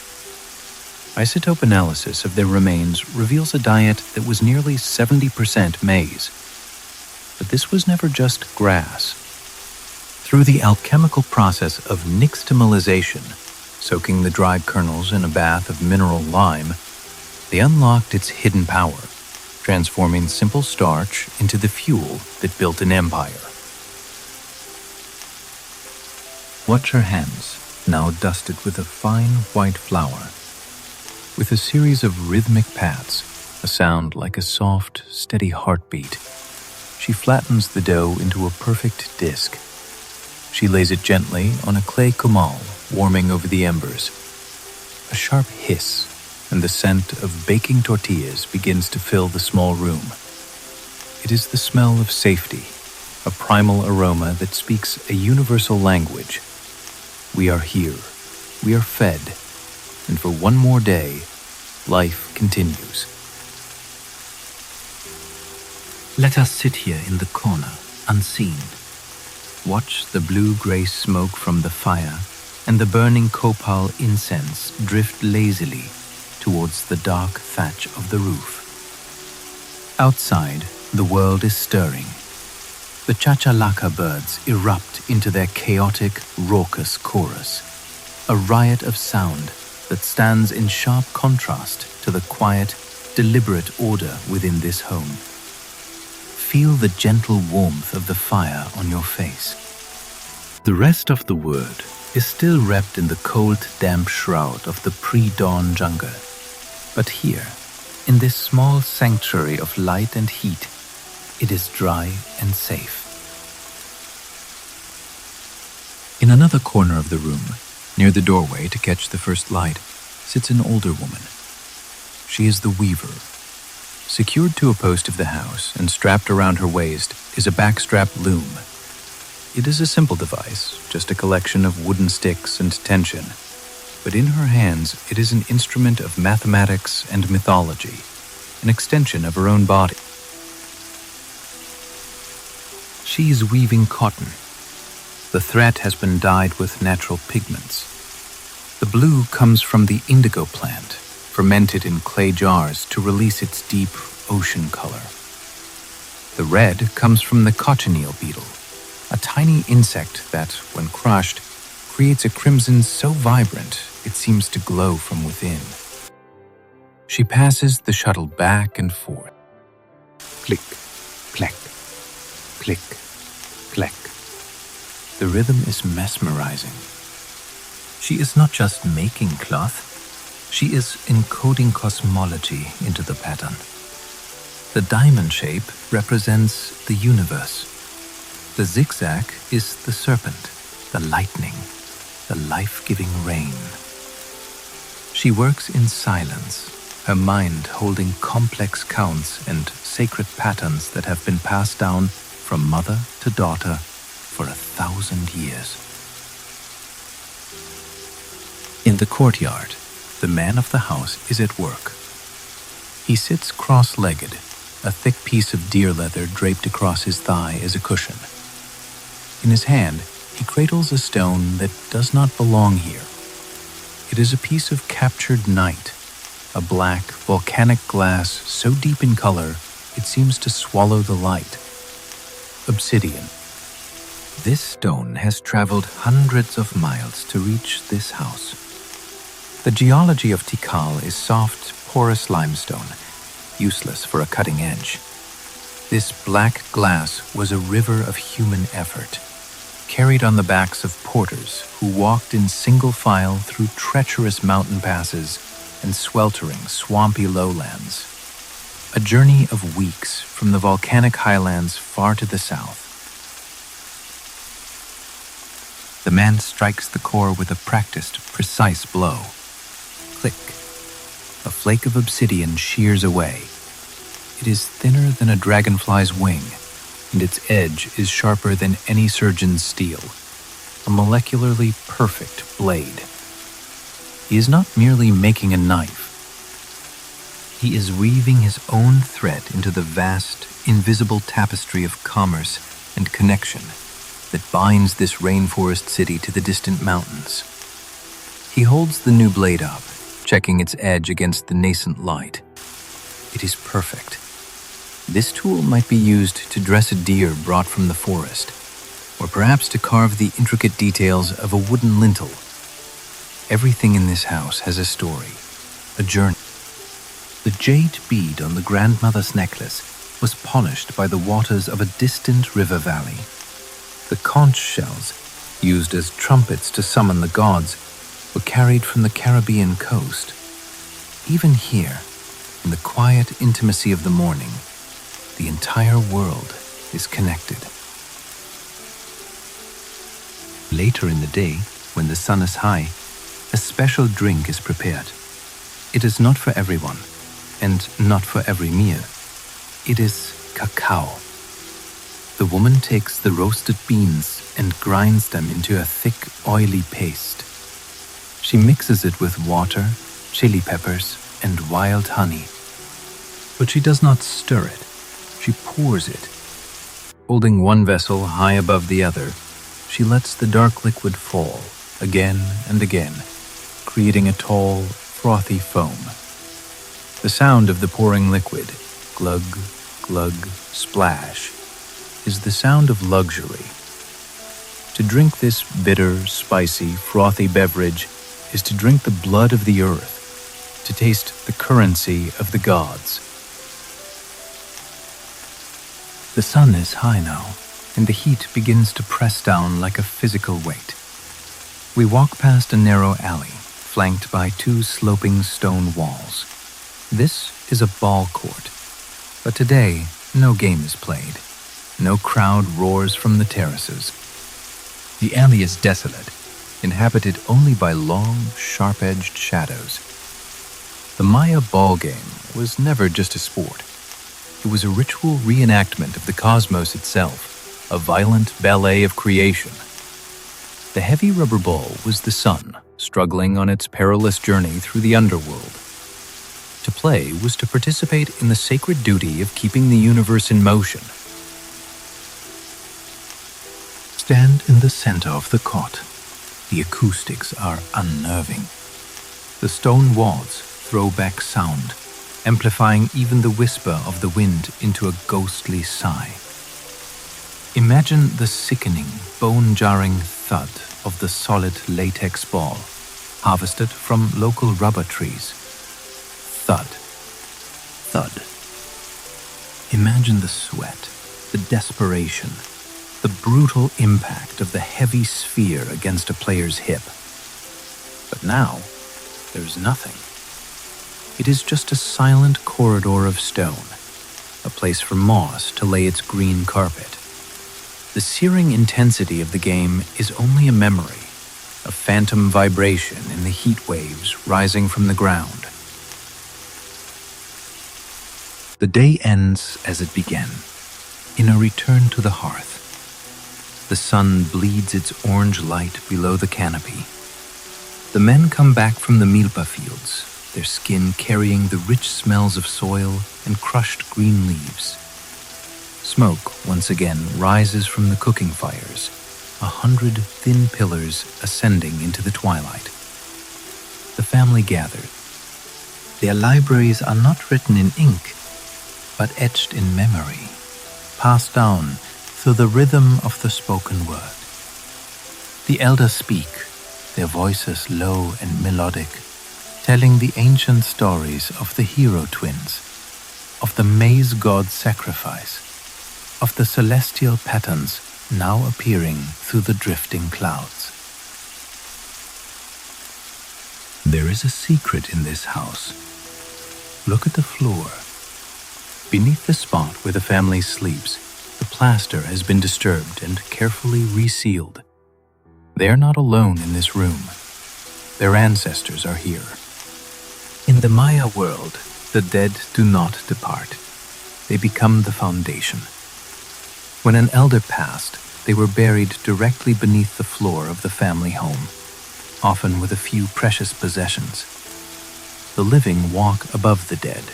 Isotope analysis of their remains reveals a diet that was nearly 70% maize. But this was never just grass. Through the alchemical process of nixtamalization, soaking the dried kernels in a bath of mineral lime, they unlocked its hidden power, transforming simple starch into the fuel that built an empire. Watch her hands, now dusted with a fine white flour. With a series of rhythmic pats, a sound like a soft, steady heartbeat, she flattens the dough into a perfect disc. She lays it gently on a clay comal warming over the embers. A sharp hiss, and the scent of baking tortillas begins to fill the small room. It is the smell of safety, a primal aroma that speaks a universal language. We are here, we are fed, and for one more day, life continues. Let us sit here in the corner, unseen. Watch the blue-gray smoke from the fire and the burning copal incense drift lazily towards the dark thatch of the roof. Outside, the world is stirring. The chachalaka birds erupt into their chaotic, raucous chorus, a riot of sound that stands in sharp contrast to the quiet, deliberate order within this home. Feel the gentle warmth of the fire on your face. The rest of the world is still wrapped in the cold, damp shroud of the pre-dawn jungle. But here, in this small sanctuary of light and heat, it is dry and safe. In another corner of the room, near the doorway to catch the first light, sits an older woman. She is the weaver. Secured to a post of the house and strapped around her waist is a backstrap loom. It is a simple device, just a collection of wooden sticks and tension. But in her hands, it is an instrument of mathematics and mythology, an extension of her own body. She is weaving cotton. The thread has been dyed with natural pigments. The blue comes from the indigo plant, fermented in clay jars to release its deep ocean color. The red comes from the cochineal beetle, a tiny insect that, when crushed, creates a crimson so vibrant it seems to glow from within. She passes the shuttle back and forth. Click, clack, click, clack. The rhythm is mesmerizing. She is not just making cloth, she is encoding cosmology into the pattern. The diamond shape represents the universe. The zigzag is the serpent, the lightning, the life-giving rain. She works in silence, her mind holding complex counts and sacred patterns that have been passed down from mother to daughter for 1,000 years. In the courtyard, the man of the house is at work. He sits cross-legged, a thick piece of deer leather draped across his thigh as a cushion. In his hand, he cradles a stone that does not belong here. It is a piece of captured night, a black, volcanic glass so deep in color it seems to swallow the light. Obsidian. This stone has traveled hundreds of miles to reach this house. The geology of Tikal is soft, porous limestone, useless for a cutting edge. This black glass was a river of human effort, carried on the backs of porters who walked in single file through treacherous mountain passes and sweltering, swampy lowlands. A journey of weeks from the volcanic highlands far to the south. The man strikes the core with a practiced, precise blow. Click. A flake of obsidian shears away. It is thinner than a dragonfly's wing, and its edge is sharper than any surgeon's steel. a molecularly perfect blade. He is not merely making a knife. He is weaving his own thread into the vast, invisible tapestry of commerce and connection that binds this rainforest city to the distant mountains. He holds the new blade up, checking its edge against the nascent light. It is perfect. This tool might be used to dress a deer brought from the forest, or perhaps to carve the intricate details of a wooden lintel. Everything in this house has a story, a journey. The jade bead on the grandmother's necklace was polished by the waters of a distant river valley. The conch shells, used as trumpets to summon the gods, were carried from the Caribbean coast. Even here, in the quiet intimacy of the morning, the entire world is connected. Later in the day, when the sun is high, a special drink is prepared. It is not for everyone, and not for every meal. It is cacao. The woman takes the roasted beans and grinds them into a thick, oily paste. She mixes it with water, chili peppers, and wild honey. But she does not stir it. She pours it. Holding one vessel high above the other, she lets the dark liquid fall again and again, creating a tall, frothy foam. The sound of the pouring liquid, glug, glug, splash, is the sound of luxury. To drink this bitter, spicy, frothy beverage is to drink the blood of the earth, to taste the currency of the gods. The sun is high now, and the heat begins to press down like a physical weight. We walk past a narrow alley, flanked by two sloping stone walls. This is a ball court, but today no game is played. No crowd roars from the terraces. The alley is desolate, inhabited only by long, sharp-edged shadows. The Maya ball game was never just a sport. It was a ritual reenactment of the cosmos itself, a violent ballet of creation. The heavy rubber ball was the sun, struggling on its perilous journey through the underworld. To play was to participate in the sacred duty of keeping the universe in motion. Stand in the center of the court. The acoustics are unnerving. The stone walls throw back sound, amplifying even the whisper of the wind into a ghostly sigh. Imagine the sickening, bone-jarring thud of the solid latex ball, harvested from local rubber trees. Thud. Thud. Imagine the sweat, the desperation, the brutal impact of the heavy sphere against a player's hip. But now, there is nothing. It is just a silent corridor of stone, a place for moss to lay its green carpet. The searing intensity of the game is only a memory, a phantom vibration in the heat waves rising from the ground. The day ends as it began, in a return to the hearth. The sun bleeds its orange light below the canopy. The men come back from the milpa fields, their skin carrying the rich smells of soil and crushed green leaves. Smoke once again rises from the cooking fires, 100 thin pillars ascending into the twilight. The family gathered. Their libraries are not written in ink, but etched in memory, passed down through the rhythm of the spoken word. The elders speak, their voices low and melodic, telling the ancient stories of the hero twins, of the maize god's sacrifice, of the celestial patterns now appearing through the drifting clouds. There is a secret in this house. Look at the floor. Beneath the spot where the family sleeps, the plaster has been disturbed and carefully resealed. They are not alone in this room. Their ancestors are here. In the Maya world, the dead do not depart. They become the foundation. When an elder passed, They were buried directly beneath the floor of the family home, often with a few precious possessions. The living walk above the dead.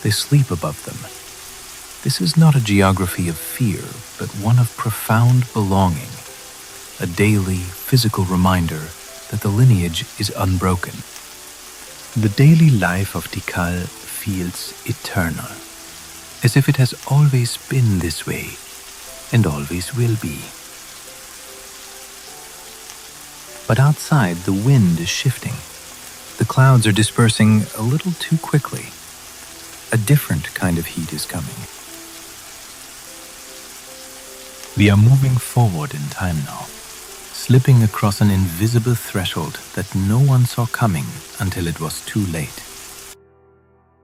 They sleep above them. This is not a geography of fear, but one of profound belonging, a daily physical reminder that the lineage is unbroken. The daily life of Tikal feels eternal, as if it has always been this way and always will be. But outside, the wind is shifting. The clouds are dispersing a little too quickly. A different kind of heat is coming. We are moving forward in time now, slipping across an invisible threshold that no one saw coming until it was too late.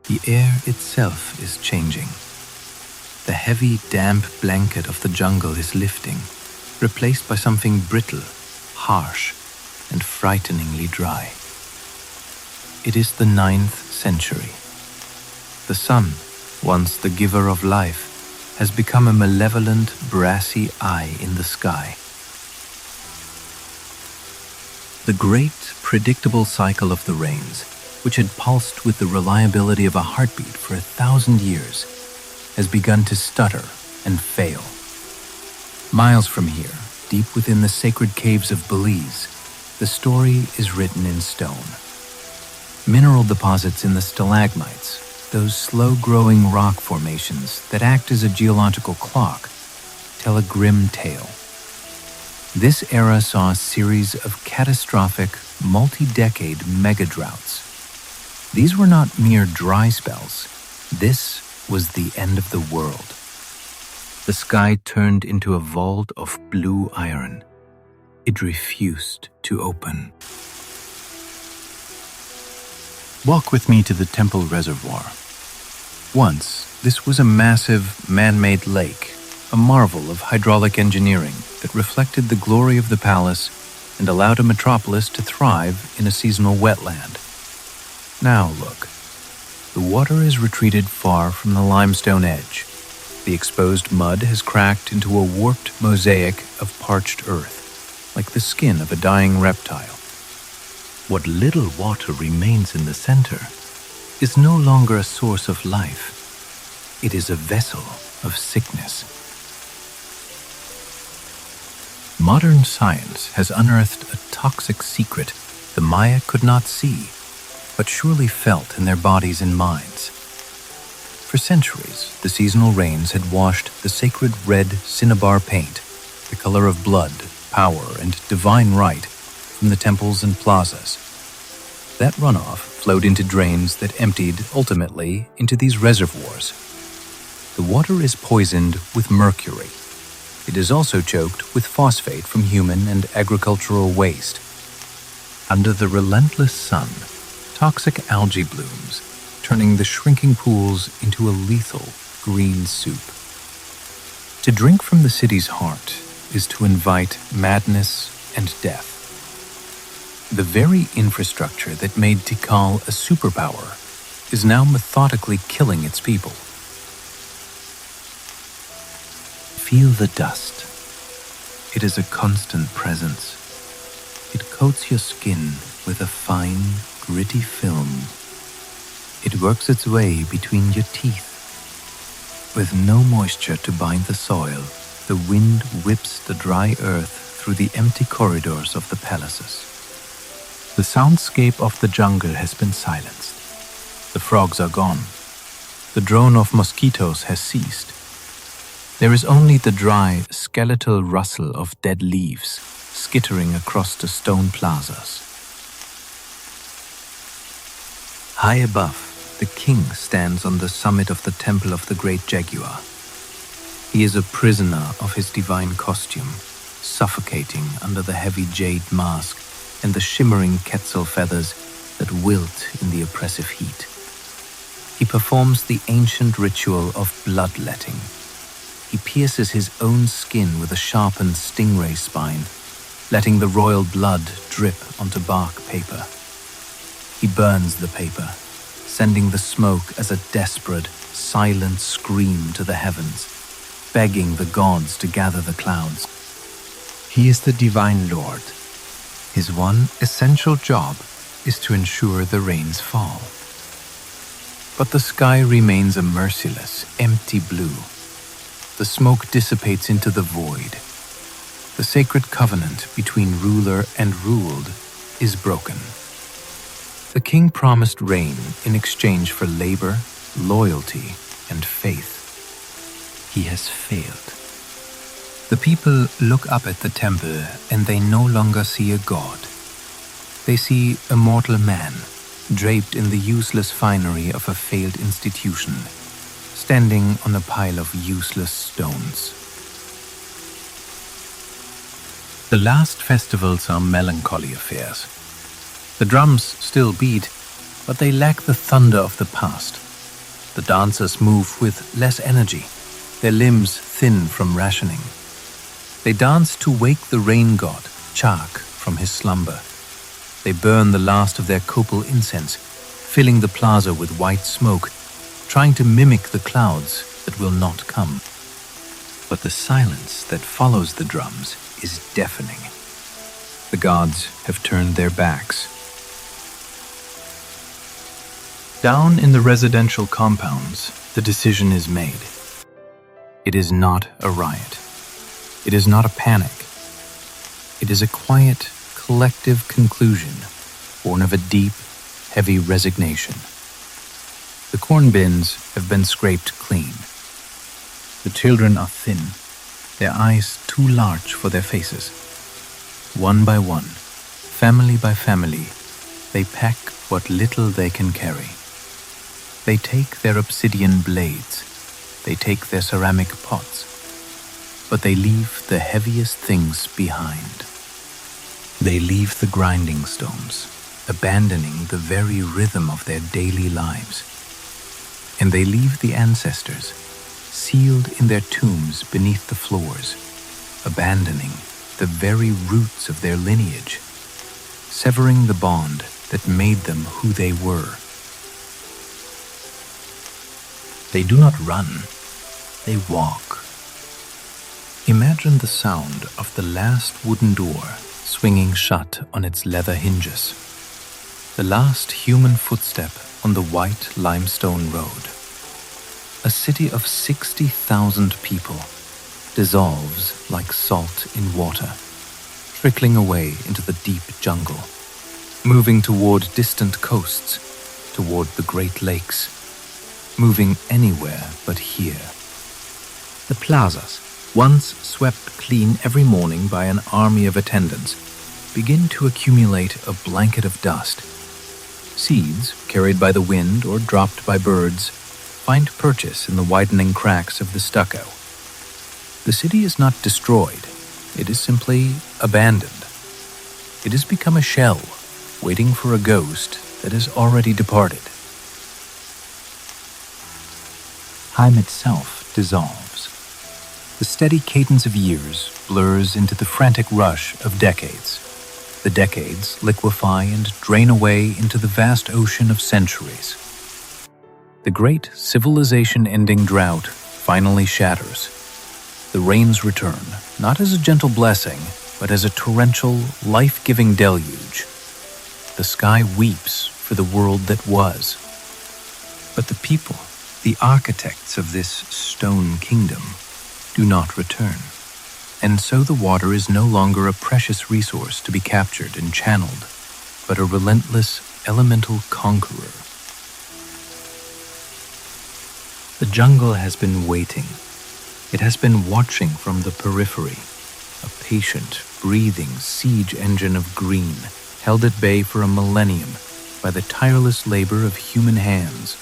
The air itself is changing. The heavy, damp blanket of the jungle is lifting, replaced by something brittle, harsh, and frighteningly dry. It is the 9th century. The sun, once the giver of life, has become a malevolent, brassy eye in the sky. The great, predictable cycle of the rains, which had pulsed with the reliability of a heartbeat for 1,000 years, has begun to stutter and fail. Miles from here, deep within the sacred caves of Belize, the story is written in stone. Mineral deposits in the stalagmites, those slow-growing rock formations that act as a geological clock, tell a grim tale. This era saw a series of catastrophic, multi-decade mega-droughts. These were not mere dry spells. This was the end of the world. The sky turned into a vault of blue iron. It refused to open. Walk with me to the temple reservoir. Once, this was a massive, man-made lake, a marvel of hydraulic engineering that reflected the glory of the palace and allowed a metropolis to thrive in a seasonal wetland. Now look. The water has retreated far from the limestone edge. The exposed mud has cracked into a warped mosaic of parched earth, like the skin of a dying reptile. What little water remains in the center is no longer a source of life. It is a vessel of sickness. Modern science has unearthed a toxic secret the Maya could not see, but surely felt in their bodies and minds. For centuries, the seasonal rains had washed the sacred red cinnabar paint, the color of blood, power, and divine right, from the temples and plazas. That runoff flowed into drains that emptied, ultimately, into these reservoirs. The water is poisoned with mercury. It is also choked with phosphate from human and agricultural waste. Under the relentless sun, toxic algae blooms, turning the shrinking pools into a lethal green soup. To drink from the city's heart is to invite madness and death. The very infrastructure that made Tikal a superpower is now methodically killing its people. Feel the dust. It is a constant presence. It coats your skin with a fine, gritty film. It works its way between your teeth. With no moisture to bind the soil, the wind whips the dry earth through the empty corridors of the palaces. The soundscape of the jungle has been silenced. The frogs are gone. The drone of mosquitoes has ceased. There is only the dry, skeletal rustle of dead leaves skittering across the stone plazas. High above, the king stands on the summit of the temple of the great jaguar. He is a prisoner of his divine costume, suffocating under the heavy jade mask and the shimmering quetzal feathers that wilt in the oppressive heat. He performs the ancient ritual of bloodletting. He pierces his own skin with a sharpened stingray spine, letting the royal blood drip onto bark paper. He burns the paper, sending the smoke as a desperate, silent scream to the heavens, begging the gods to gather the clouds. He is the divine Lord. His one essential job is to ensure the rains fall. But the sky remains a merciless, empty blue. The smoke dissipates into the void. The sacred covenant between ruler and ruled is broken. The king promised rain in exchange for labor, loyalty, and faith. He has failed. The people look up at the temple and they no longer see a god. They see a mortal man, draped in the useless finery of a failed institution, standing on a pile of useless stones. The last festivals are melancholy affairs. The drums still beat, but they lack the thunder of the past. The dancers move with less energy, their limbs thin from rationing. They dance to wake the rain god, Chak, from his slumber. They burn the last of their copal incense, filling the plaza with white smoke, trying to mimic the clouds that will not come. But the silence that follows the drums is deafening. The gods have turned their backs. Down in the residential compounds, the decision is made. It is not a riot. It is not a panic. It is a quiet, collective conclusion, born of a deep, heavy resignation. The corn bins have been scraped clean. The children are thin, their eyes too large for their faces. One by one, family by family, they pack what little they can carry. They take their obsidian blades, they take their ceramic pots, but they leave the heaviest things behind. They leave the grinding stones, abandoning the very rhythm of their daily lives. And they leave the ancestors, sealed in their tombs beneath the floors, abandoning the very roots of their lineage, severing the bond that made them who they were. They do not run, they walk. Imagine the sound of the last wooden door swinging shut on its leather hinges. The last human footstep on the white limestone road. A city of 60,000 people dissolves like salt in water, trickling away into the deep jungle, moving toward distant coasts, toward the Great Lakes, moving anywhere but here. The plazas, once swept clean every morning by an army of attendants, begin to accumulate a blanket of dust. Seeds, carried by the wind or dropped by birds, find purchase in the widening cracks of the stucco. The city is not destroyed, it is simply abandoned. It has become a shell, waiting for a ghost that has already departed. Time itself dissolves. The steady cadence of years blurs into the frantic rush of decades. The decades liquefy and drain away into the vast ocean of centuries. The great civilization-ending drought finally shatters. The rains return, not as a gentle blessing, but as a torrential, life-giving deluge. The sky weeps for the world that was. But the people, the architects of this stone kingdom, do not return. And so the water is no longer a precious resource to be captured and channeled, but a relentless, elemental conqueror. The jungle has been waiting. It has been watching from the periphery, a patient, breathing siege engine of green, held at bay for a millennium by the tireless labor of human hands,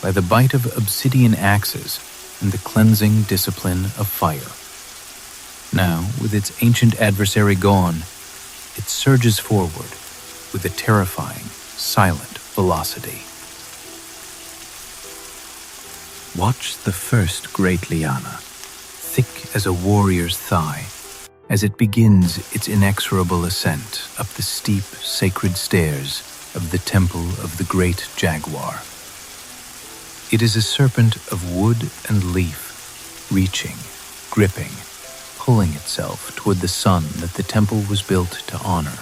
by the bite of obsidian axes and the cleansing discipline of fire. Now, with its ancient adversary gone, it surges forward with a terrifying, silent velocity. Watch the first great liana, thick as a warrior's thigh, as it begins its inexorable ascent up the steep, sacred stairs of the temple of the great jaguar. It is a serpent of wood and leaf, reaching, gripping, pulling itself toward the sun that the temple was built to honor.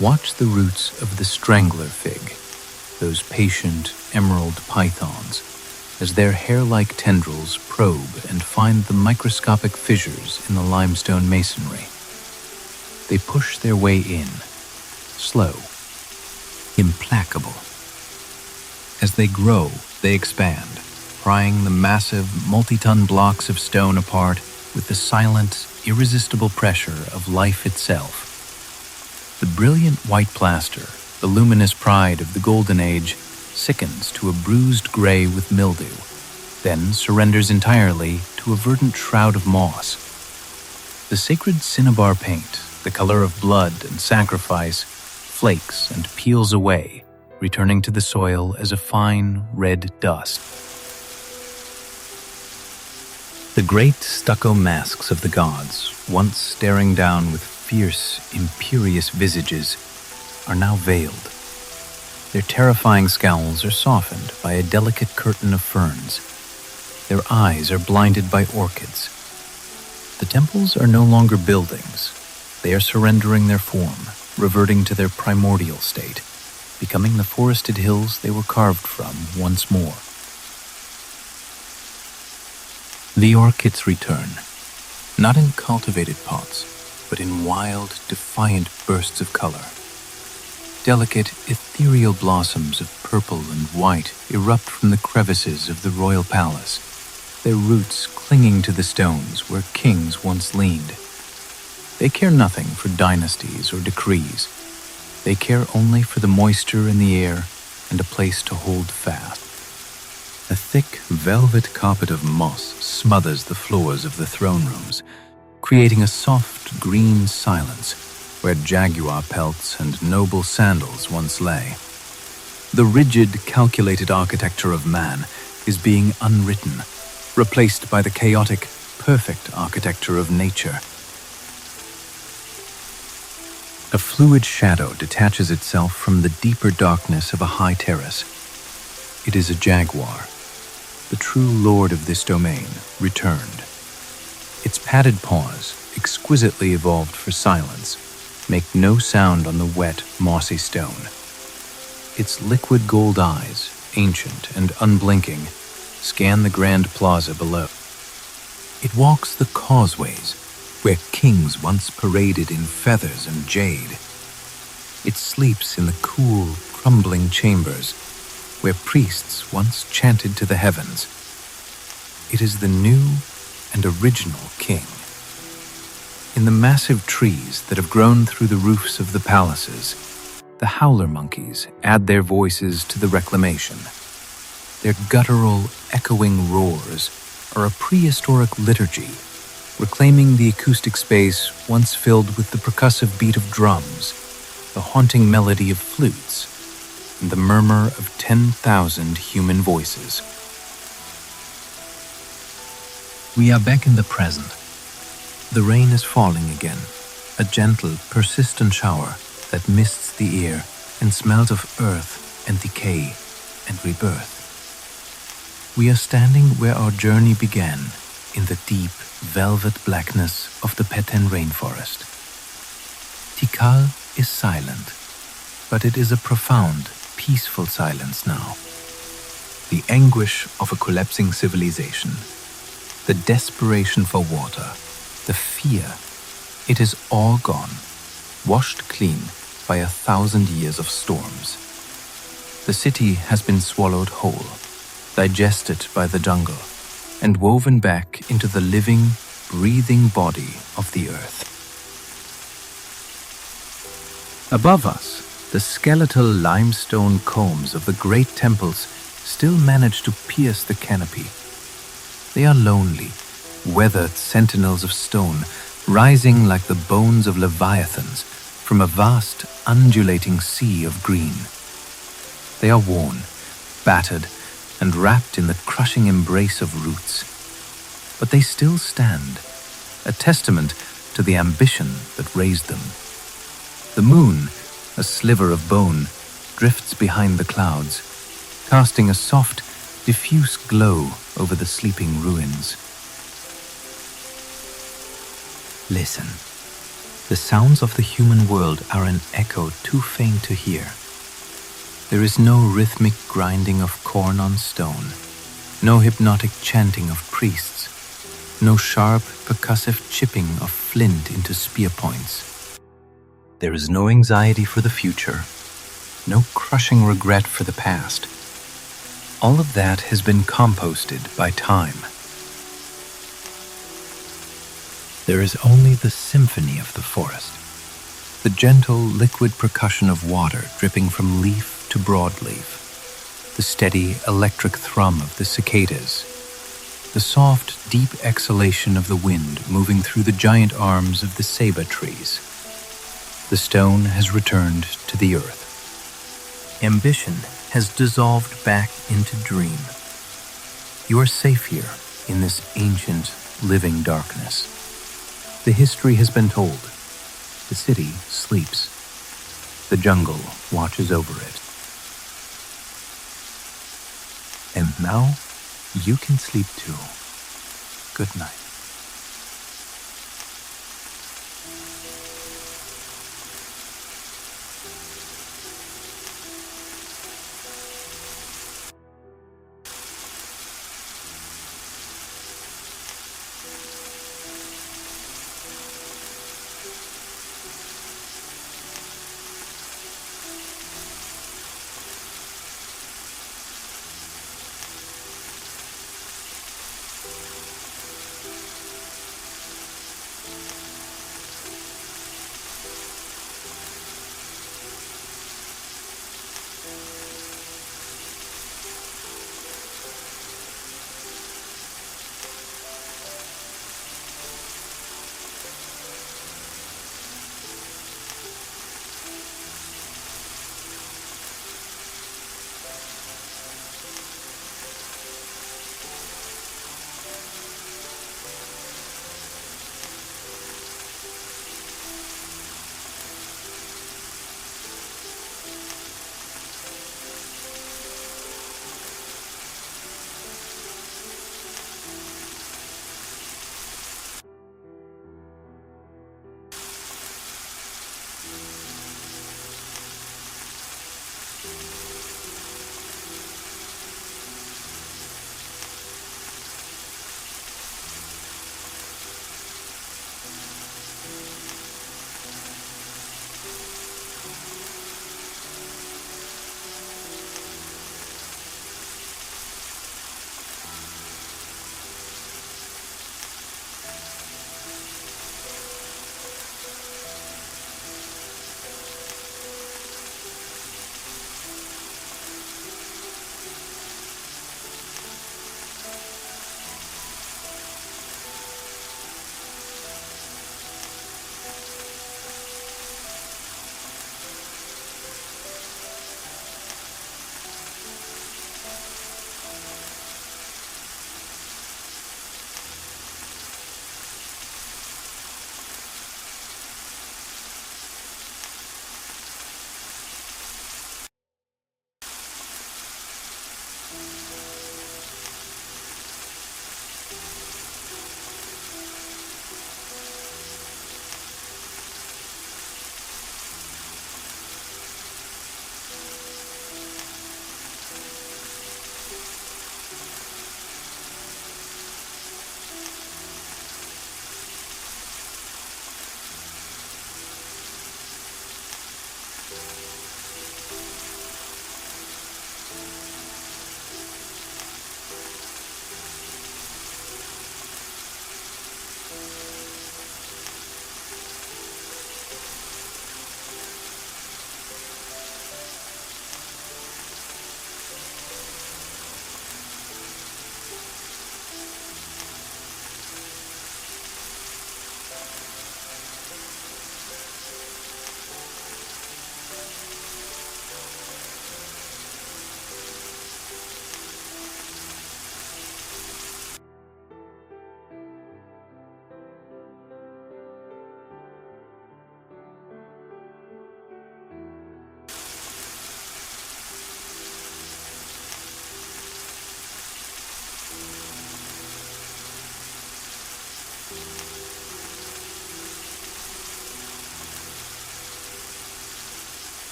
Watch the roots of the strangler fig, those patient emerald pythons, as their hair-like tendrils probe and find the microscopic fissures in the limestone masonry. They push their way in, slow, implacable. As they grow, they expand, prying the massive, multi-ton blocks of stone apart with the silent, irresistible pressure of life itself. The brilliant white plaster, the luminous pride of the Golden Age, sickens to a bruised gray with mildew, then surrenders entirely to a verdant shroud of moss. The sacred cinnabar paint, the color of blood and sacrifice, flakes and peels away, returning to the soil as a fine red dust. The great stucco masks of the gods, once staring down with fierce, imperious visages, are now veiled. Their terrifying scowls are softened by a delicate curtain of ferns. Their eyes are blinded by orchids. The temples are no longer buildings. They are surrendering their form, reverting to their primordial state, becoming the forested hills they were carved from once more. The orchids return, not in cultivated pots, but in wild, defiant bursts of color. Delicate, ethereal blossoms of purple and white erupt from the crevices of the royal palace, their roots clinging to the stones where kings once leaned. They care nothing for dynasties or decrees. They care only for the moisture in the air and a place to hold fast. A thick, velvet carpet of moss smothers the floors of the throne rooms, creating a soft, green silence where jaguar pelts and noble sandals once lay. The rigid, calculated architecture of man is being unwritten, replaced by the chaotic, perfect architecture of nature. A fluid shadow detaches itself from the deeper darkness of a high terrace. It is a jaguar. The true lord of this domain returned. Its padded paws, exquisitely evolved for silence, make no sound on the wet, mossy stone. Its liquid gold eyes, ancient and unblinking, scan the grand plaza below. It walks the causeways, where kings once paraded in feathers and jade. It sleeps in the cool, crumbling chambers, where priests once chanted to the heavens. It is the new and original king. In the massive trees that have grown through the roofs of the palaces, the howler monkeys add their voices to the reclamation. Their guttural, echoing roars are a prehistoric liturgy, reclaiming the acoustic space once filled with the percussive beat of drums, the haunting melody of flutes, and the murmur of 10,000 human voices. We are back in the present. The rain is falling again, a gentle, persistent shower that mists the air and smells of earth and decay and rebirth. We are standing where our journey began, in the deep, velvet blackness of the Petén rainforest. Tikal is silent, but it is a profound, peaceful silence now. The anguish of a collapsing civilization, the desperation for water, the fear, it is all gone, washed clean by 1,000 years of storms. The city has been swallowed whole, digested by the jungle, and woven back into the living, breathing body of the earth. Above us, the skeletal limestone combs of the great temples still manage to pierce the canopy. They are lonely, weathered sentinels of stone, rising like the bones of leviathans from a vast, undulating sea of green. They are worn, battered, and wrapped in the crushing embrace of roots. But they still stand, a testament to the ambition that raised them. The moon, a sliver of bone, drifts behind the clouds, casting a soft, diffuse glow over the sleeping ruins. Listen. The sounds of the human world are an echo too faint to hear. There is no rhythmic grinding of corn on stone, no hypnotic chanting of priests, no sharp, percussive chipping of flint into spear points. There is no anxiety for the future, no crushing regret for the past. All of that has been composted by time. There is only the symphony of the forest, the gentle, liquid percussion of water dripping from leaf to broadleaf, the steady, electric thrum of the cicadas, the soft, deep exhalation of the wind moving through the giant arms of the ceiba trees. The stone has returned to the earth. Ambition has dissolved back into dream. You are safe here in this ancient, living darkness. The history has been told. The city sleeps. The jungle watches over it. And now you can sleep too. Good night.